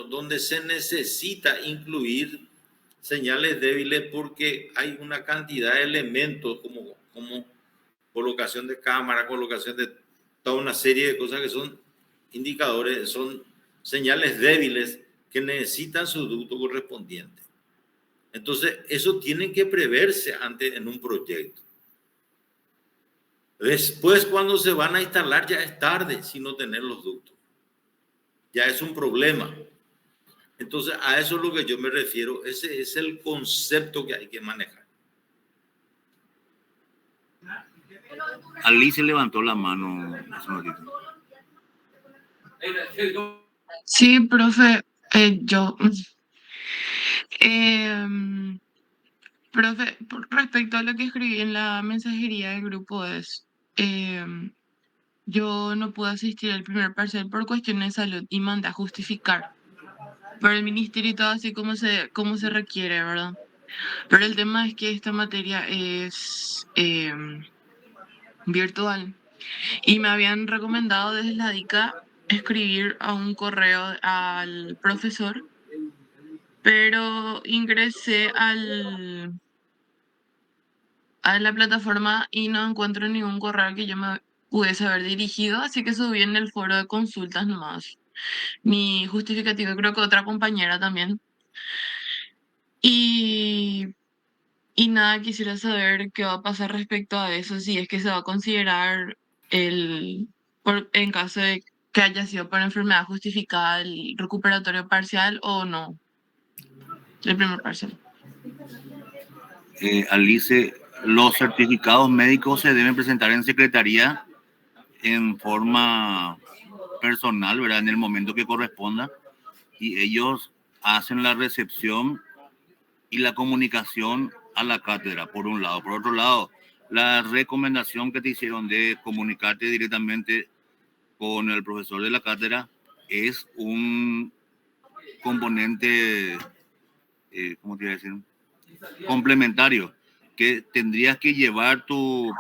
donde se necesita incluir señales débiles porque hay una cantidad de elementos como colocación de cámara, colocación de toda una serie de cosas que son indicadores, son señales débiles que necesitan su ducto correspondiente. Entonces, eso tiene que preverse antes en un proyecto. Después, cuando se van a instalar, ya es tarde si no tener los ductos. Ya es un problema. Entonces, a eso es lo que yo me refiero. Ese es el concepto que hay que manejar. Ali se levantó la mano hace un ratito. Sí, profe, Profe, respecto a lo que escribí en la mensajería del grupo yo no pude asistir al primer parcial por cuestiones de salud y mandé a justificar por el ministerio y todo así como se requiere, ¿verdad? Pero el tema es que esta materia es virtual y me habían recomendado desde la DICA escribir a un correo al profesor, pero ingresé a la plataforma y no encuentro ningún correo que yo me pudiese haber dirigido, así que subí en el foro de consultas nomás mi justificativo, creo que otra compañera también. Y, y nada, quisiera saber qué va a pasar respecto a eso, si es que se va a considerar en caso de que haya sido por enfermedad justificada el recuperatorio parcial o no, el primer parcial. Alice, los certificados médicos se deben presentar en secretaría en forma personal, ¿verdad? En el momento que corresponda, y ellos hacen la recepción y la comunicación a la cátedra, por un lado. Por otro lado, la recomendación que te hicieron de comunicarte directamente con el profesor de la cátedra es un componente, ¿cómo te iba a decir? Complementario, que tendrías que llevar tu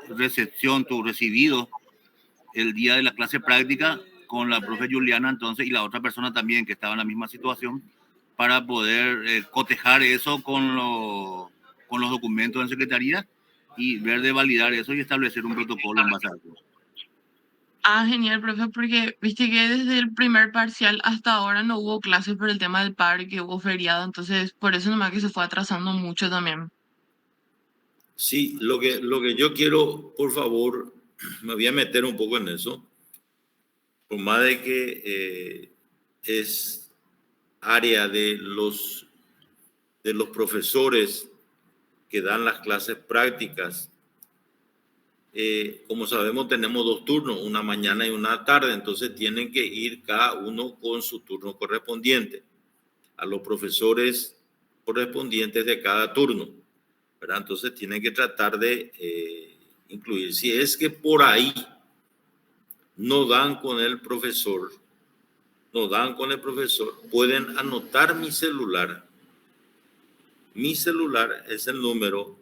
recepción, tu recibido, el día de la clase práctica con la profe Juliana entonces y la otra persona también que estaba en la misma situación para poder cotejar eso con los documentos en secretaría y ver de validar eso y establecer un protocolo en base a eso. Ah, genial, profe, porque viste que desde el primer parcial hasta ahora no hubo clases por el tema del paro y que hubo feriado, entonces por eso nomás que se fue atrasando mucho también. Sí, lo que yo quiero, por favor, me voy a meter un poco en eso, por más de que es área de los profesores que dan las clases prácticas. Como sabemos, tenemos 2 turnos, una mañana y una tarde, entonces tienen que ir cada uno con su turno correspondiente a los profesores correspondientes de cada turno, ¿verdad? Entonces tienen que tratar de incluir. Si es que por ahí no dan con el profesor, pueden anotar mi celular. Mi celular es el número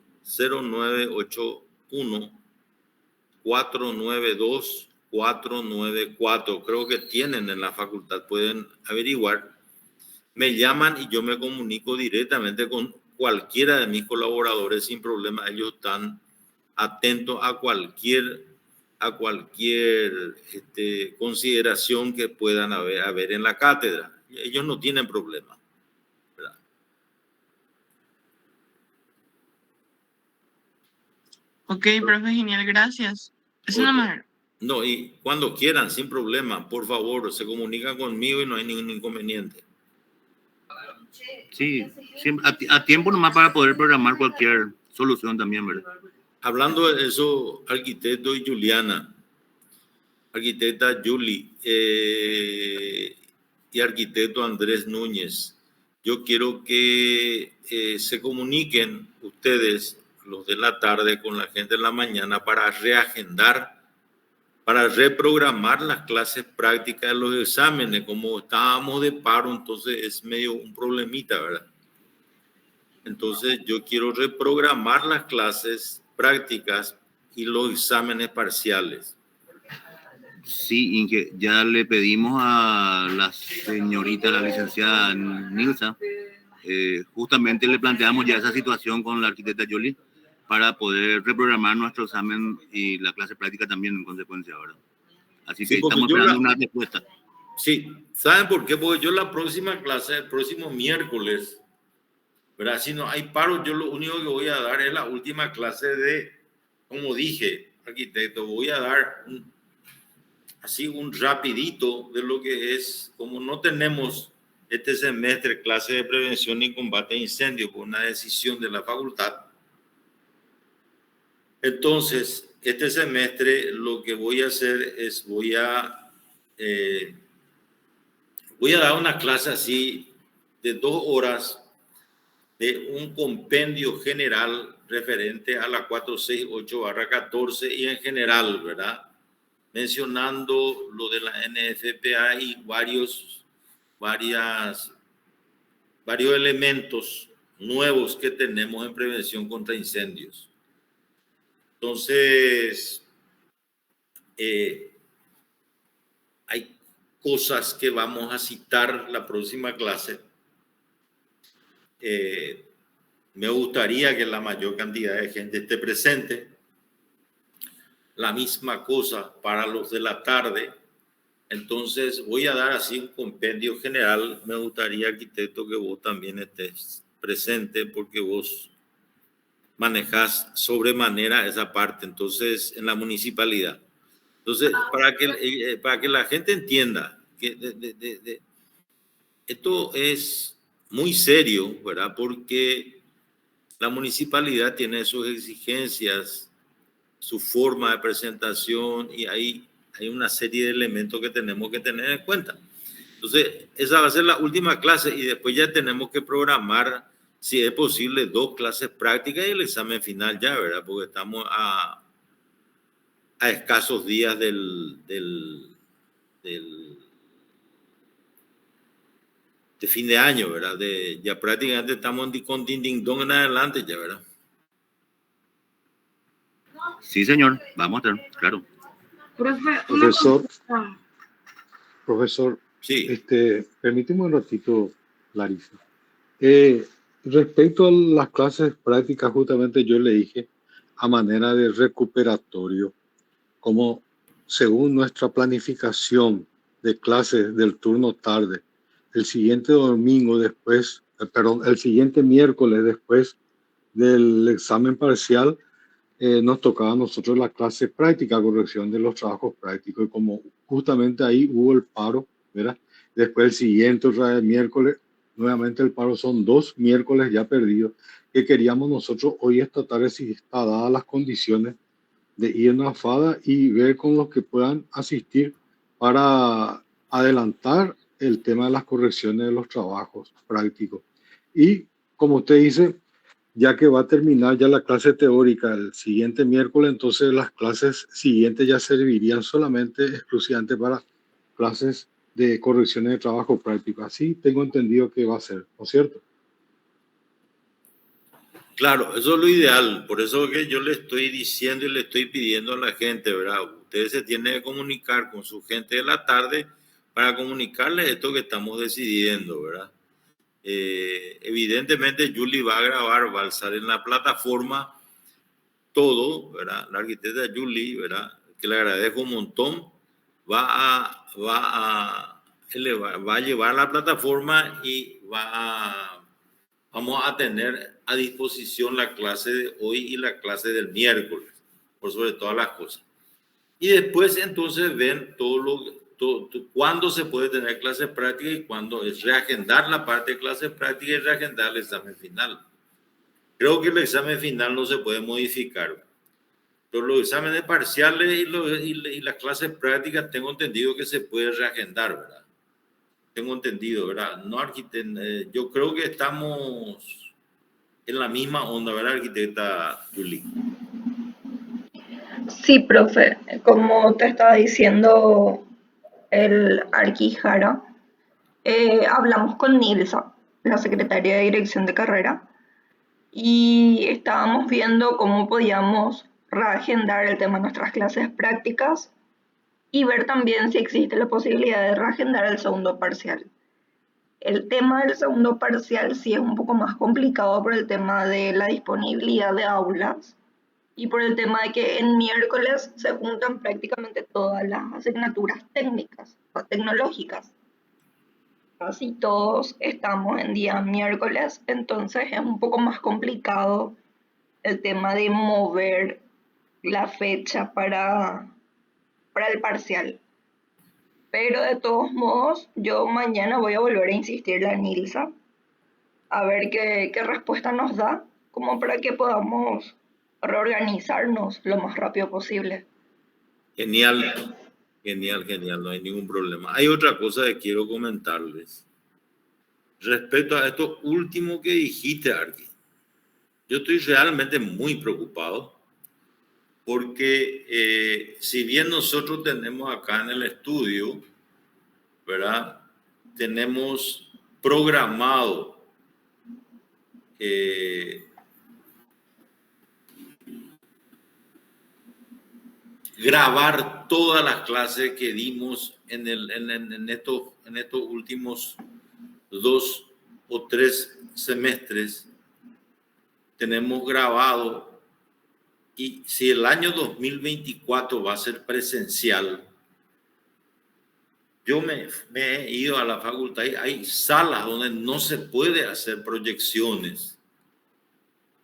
0981-492-494. Creo que tienen en la facultad, pueden averiguar. Me llaman y yo me comunico directamente con cualquiera de mis colaboradores sin problema. Ellos están atentos a cualquier consideración que puedan haber en la cátedra. Ellos no tienen problema. Ok, profe, genial, gracias. Es una manera. No, y cuando quieran, sin problema, por favor, se comunican conmigo y no hay ningún inconveniente. Sí, a tiempo nomás para poder programar cualquier solución también, ¿verdad? Hablando de eso, arquitecto y Juliana, arquitecta Julie y arquitecto Andrés Núñez, yo quiero que se comuniquen ustedes, los de la tarde, con la gente de la mañana para reagendar, para reprogramar las clases prácticas de los exámenes. Como estábamos de paro, entonces es medio un problemita, ¿verdad? Entonces yo quiero reprogramar las clases prácticas y los exámenes parciales. Sí, Inge, ya le pedimos a la señorita, la licenciada Nilsa, justamente le planteamos ya esa situación con la arquitecta Jolie para poder reprogramar nuestro examen y la clase práctica también en consecuencia, ¿verdad? Así Sí, que estamos esperando una respuesta. Sí, ¿saben por qué? Porque yo la próxima clase, el próximo miércoles, ¿verdad? Si no hay paro, yo lo único que voy a dar es la última clase de, como dije, arquitecto, voy a dar así un rapidito de lo que es, como no tenemos este semestre clase de prevención y combate a incendios por una decisión de la facultad. Entonces, este semestre lo que voy a hacer es voy a dar una clase así de 2 horas de un compendio general referente a la 468/14 y en general, ¿verdad? Mencionando lo de la NFPA y varios elementos nuevos que tenemos en prevención contra incendios. Entonces, hay cosas que vamos a citar la próxima clase. Me gustaría que la mayor cantidad de gente esté presente. La misma cosa para los de la tarde. Entonces voy a dar así un compendio general. Me gustaría, arquitecto, que vos también estés presente porque vos manejás sobremanera esa parte, entonces, en la municipalidad. Entonces, para que la gente entienda que esto es muy serio, ¿verdad? Porque la municipalidad tiene sus exigencias, su forma de presentación y hay una serie de elementos que tenemos que tener en cuenta. Entonces, esa va a ser la última clase y después ya tenemos que programar, si es posible, 2 clases prácticas y el examen final ya, ¿verdad? Porque estamos a escasos días de fin de año, ¿verdad? Ya prácticamente estamos con ding ding dong en adelante ya, ¿verdad? Sí, señor, vamos a estar, claro. Profesor, sí. Permíteme un ratito, Larissa. Respecto a las clases prácticas, justamente yo le dije a manera de recuperatorio, como según nuestra planificación de clases del turno tarde, el siguiente domingo después, el siguiente miércoles después del examen parcial, nos tocaba a nosotros la clase práctica, corrección de los trabajos prácticos, y como justamente ahí hubo el paro, ¿verdad? Después el siguiente, otra vez miércoles, nuevamente el paro, son 2 miércoles ya perdidos, que queríamos nosotros hoy esta tarde, si está dadas las condiciones, de ir a FADA y ver con los que puedan asistir para adelantar el tema de las correcciones de los trabajos prácticos. Y como usted dice, ya que va a terminar ya la clase teórica el siguiente miércoles, entonces las clases siguientes ya servirían solamente, exclusivamente para clases de correcciones de trabajo práctico. Así tengo entendido que va a ser, ¿no es cierto? Claro, eso es lo ideal. Por eso que yo le estoy diciendo y le estoy pidiendo a la gente, ¿verdad? Ustedes se tienen que comunicar con su gente de la tarde para comunicarles esto que estamos decidiendo, ¿verdad? Evidentemente, Julie va a grabar, va a alzar en la plataforma todo, ¿verdad? La arquitecta Julie, ¿verdad? Que le agradezco un montón, va a llevar la plataforma y vamos a tener a disposición la clase de hoy y la clase del miércoles, por sobre todas las cosas. Y después entonces ven cuándo se puede tener clases prácticas y cuándo es reagendar la parte de clases prácticas y reagendar el examen final. Creo que el examen final no se puede modificar. Pero los exámenes parciales y las clases prácticas tengo entendido que se puede reagendar, ¿verdad? Tengo entendido, ¿verdad? No, yo creo que estamos en la misma onda, ¿verdad, arquitecta Julie? Sí, profe, como te estaba diciendo el Arquijara, hablamos con Nilsa, la secretaria de dirección de carrera, y estábamos viendo cómo podíamos reagendar el tema de nuestras clases prácticas y ver también si existe la posibilidad de reagendar el segundo parcial. El tema del segundo parcial sí es un poco más complicado por el tema de la disponibilidad de aulas y por el tema de que en miércoles se juntan prácticamente todas las asignaturas técnicas o tecnológicas. Casi todos estamos en día miércoles, entonces es un poco más complicado el tema de mover la fecha para el parcial. Pero de todos modos, yo mañana voy a volver a insistirle a Nilsa a ver qué respuesta nos da, como para que podamos reorganizarnos lo más rápido posible. Genial, genial, no hay ningún problema. Hay otra cosa que quiero comentarles. respecto a esto último que dijiste, Arqui, yo estoy realmente muy preocupado porque si bien nosotros tenemos acá en el estudio, ¿verdad? Tenemos programado grabar todas las clases que dimos en estos últimos 2 o 3 semestres. Tenemos grabado, y si el año 2024 va a ser presencial, yo me he ido a la facultad y hay salas donde no se puede hacer proyecciones,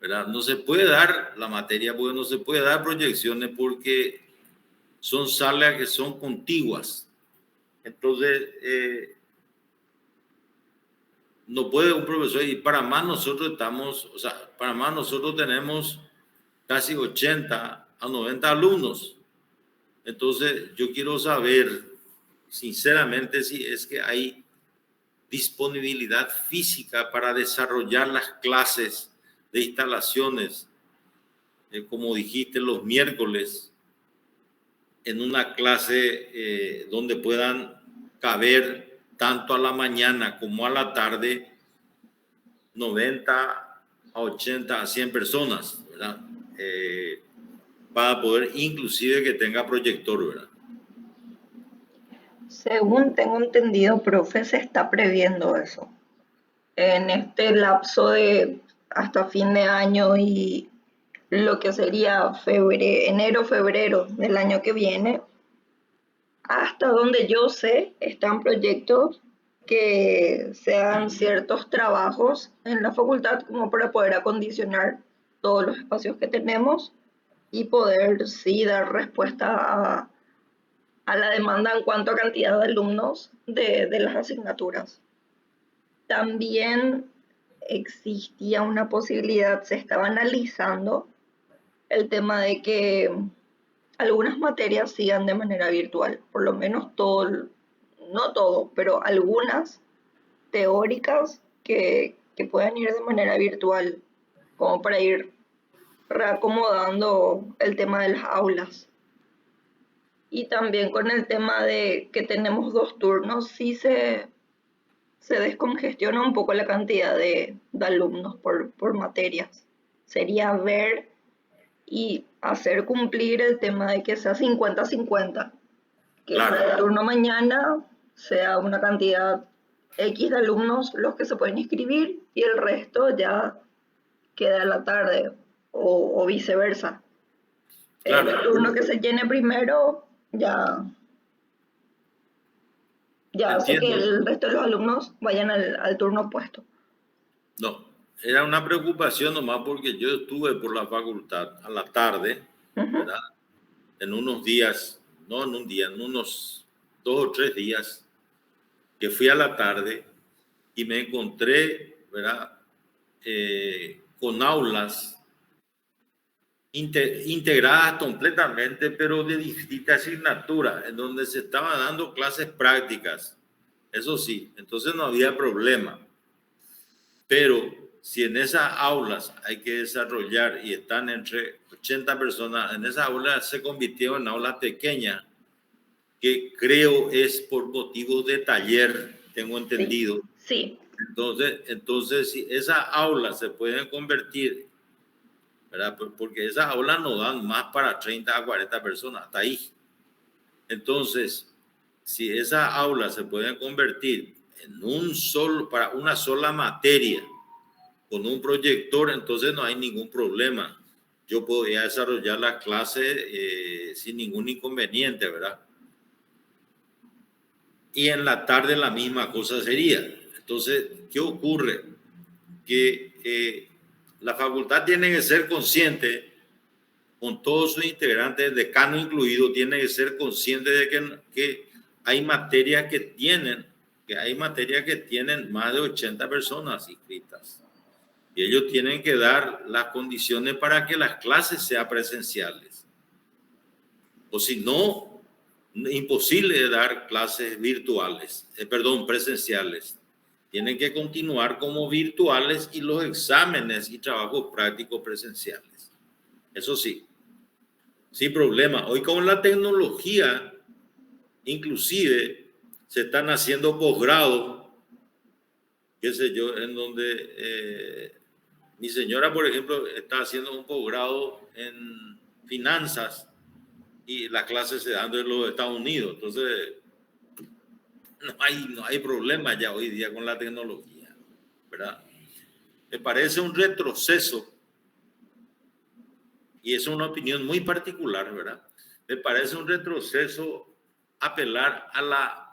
¿verdad? No se puede dar la materia porque no se puede dar proyecciones porque son salas que son contiguas. Entonces, no puede un profesor, y para más nosotros tenemos casi 80 a 90 alumnos. Entonces, yo quiero saber, sinceramente, si es que hay disponibilidad física para desarrollar las clases de instalaciones, como dijiste, los miércoles, en una clase donde puedan caber tanto a la mañana como a la tarde 90 a 80 a 100 personas, ¿verdad? Para poder inclusive que tenga proyector, ¿verdad? Según tengo entendido, profe, se está previendo eso. En este lapso de hasta fin de año y lo que sería enero, febrero del año que viene, hasta donde yo sé, están proyectos que se hagan ciertos trabajos en la facultad como para poder acondicionar todos los espacios que tenemos y poder sí dar respuesta a la demanda en cuanto a cantidad de alumnos de las asignaturas. También existía una posibilidad, se estaba analizando el tema de que algunas materias sigan de manera virtual, por lo menos todo, no todo, pero algunas teóricas que puedan ir de manera virtual, como para ir reacomodando el tema de las aulas. Y también con el tema de que tenemos 2 turnos, sí se descongestiona un poco la cantidad de alumnos por materias. Sería ver y hacer cumplir el tema de que sea 50-50. Que Claro. para el turno mañana sea una cantidad X de alumnos los que se pueden inscribir y el resto ya queda a la tarde o viceversa. Claro. El turno que se llene primero ya hace que el resto de los alumnos vayan al turno opuesto. No, era una preocupación nomás porque yo estuve por la facultad a la tarde, ¿verdad? En unos días, no en un día, en unos 2 o 3 días que fui a la tarde y me encontré, ¿verdad? Con aulas integradas completamente, pero de distinta asignatura, en donde se estaban dando clases prácticas. Eso sí, entonces no había problema. Pero si en esas aulas hay que desarrollar y están entre 80 personas, en esas aulas se convirtieron en aulas pequeñas, que creo es por motivos de taller, tengo entendido. Sí. Entonces si esas aulas se pueden convertir, ¿verdad? Porque esas aulas no dan más para 30 a 40 personas, hasta ahí. Entonces, si esas aulas se pueden convertir para una sola materia, con un proyector, entonces no hay ningún problema. Yo podría desarrollar las clases sin ningún inconveniente, ¿verdad? Y en la tarde la misma cosa sería. Entonces, ¿qué ocurre? Que la facultad tiene que ser consciente, con todos sus integrantes, decano incluido, tiene que ser consciente de que hay materias que tienen más de 80 personas inscritas. Y ellos tienen que dar las condiciones para que las clases sean presenciales. O si no, imposible dar clases presenciales. tienen que continuar como virtuales y los exámenes y trabajos prácticos presenciales. Eso sí, sin problema. Hoy con la tecnología, inclusive, se están haciendo posgrados, qué sé yo, en donde mi señora, por ejemplo, está haciendo un posgrado en finanzas y las clases se dan de los Estados Unidos. Entonces, no hay problema ya hoy día con la tecnología, ¿verdad? Me parece un retroceso, y es una opinión muy particular, ¿verdad? Me parece un retroceso apelar a la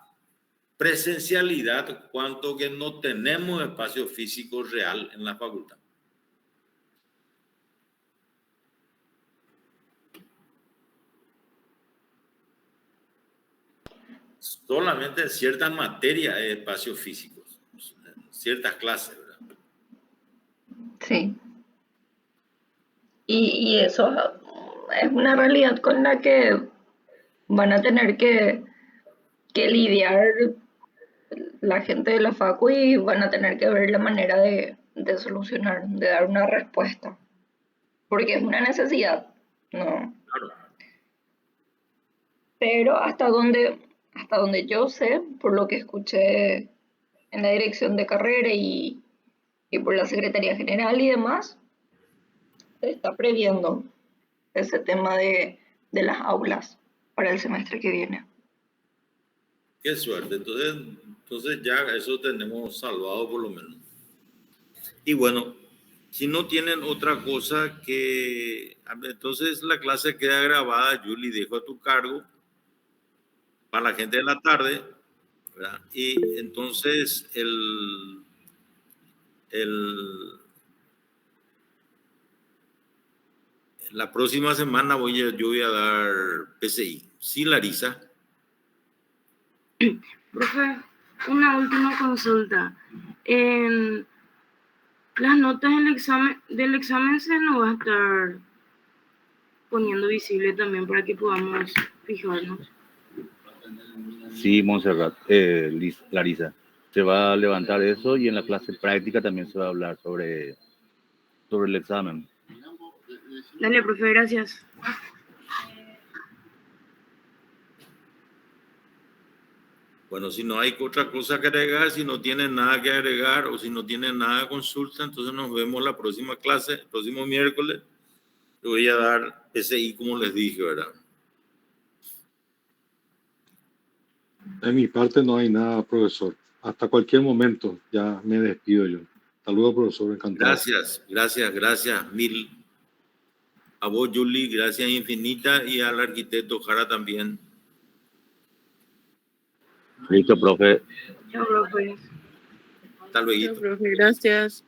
presencialidad cuanto que no tenemos espacio físico real en la facultad. Solamente en ciertas materias hay espacios físicos, ciertas clases, ¿verdad? Sí. Y eso es una realidad con la que van a tener que lidiar la gente de la facu y van a tener que ver la manera de solucionar, de dar una respuesta. Porque es una necesidad, ¿no? Claro. Pero hasta donde yo sé, por lo que escuché en la dirección de carrera y por la Secretaría General y demás, se está previendo ese tema de las aulas para el semestre que viene. Qué suerte. Entonces ya eso tenemos salvado por lo menos. Y bueno, si no tienen otra cosa que... Entonces la clase queda grabada, Julie, dejo a tu cargo para la gente de la tarde, ¿verdad? Y entonces la próxima semana yo voy a dar PCI. Sí, Larisa. Profe, una última consulta. En las notas del examen se nos va a estar poniendo visible también para que podamos fijarnos. Sí, Montserrat, Larisa, se va a levantar eso y en la clase práctica también se va a hablar sobre el examen. Dale, profe, gracias. Bueno, si no hay otra cosa que agregar, si no tienen nada que agregar o si no tienen nada de consulta, entonces nos vemos la próxima clase, el próximo miércoles. Le voy a dar PCI como les dije, ¿verdad? De mi parte no hay nada, profesor. Hasta cualquier momento ya me despido yo. Hasta luego, profesor. Encantado. Gracias mil. A vos, Julie, gracias infinitas, y al arquitecto Jara también. Listo, profe. Chao, profe. Hasta luego. Profe, gracias.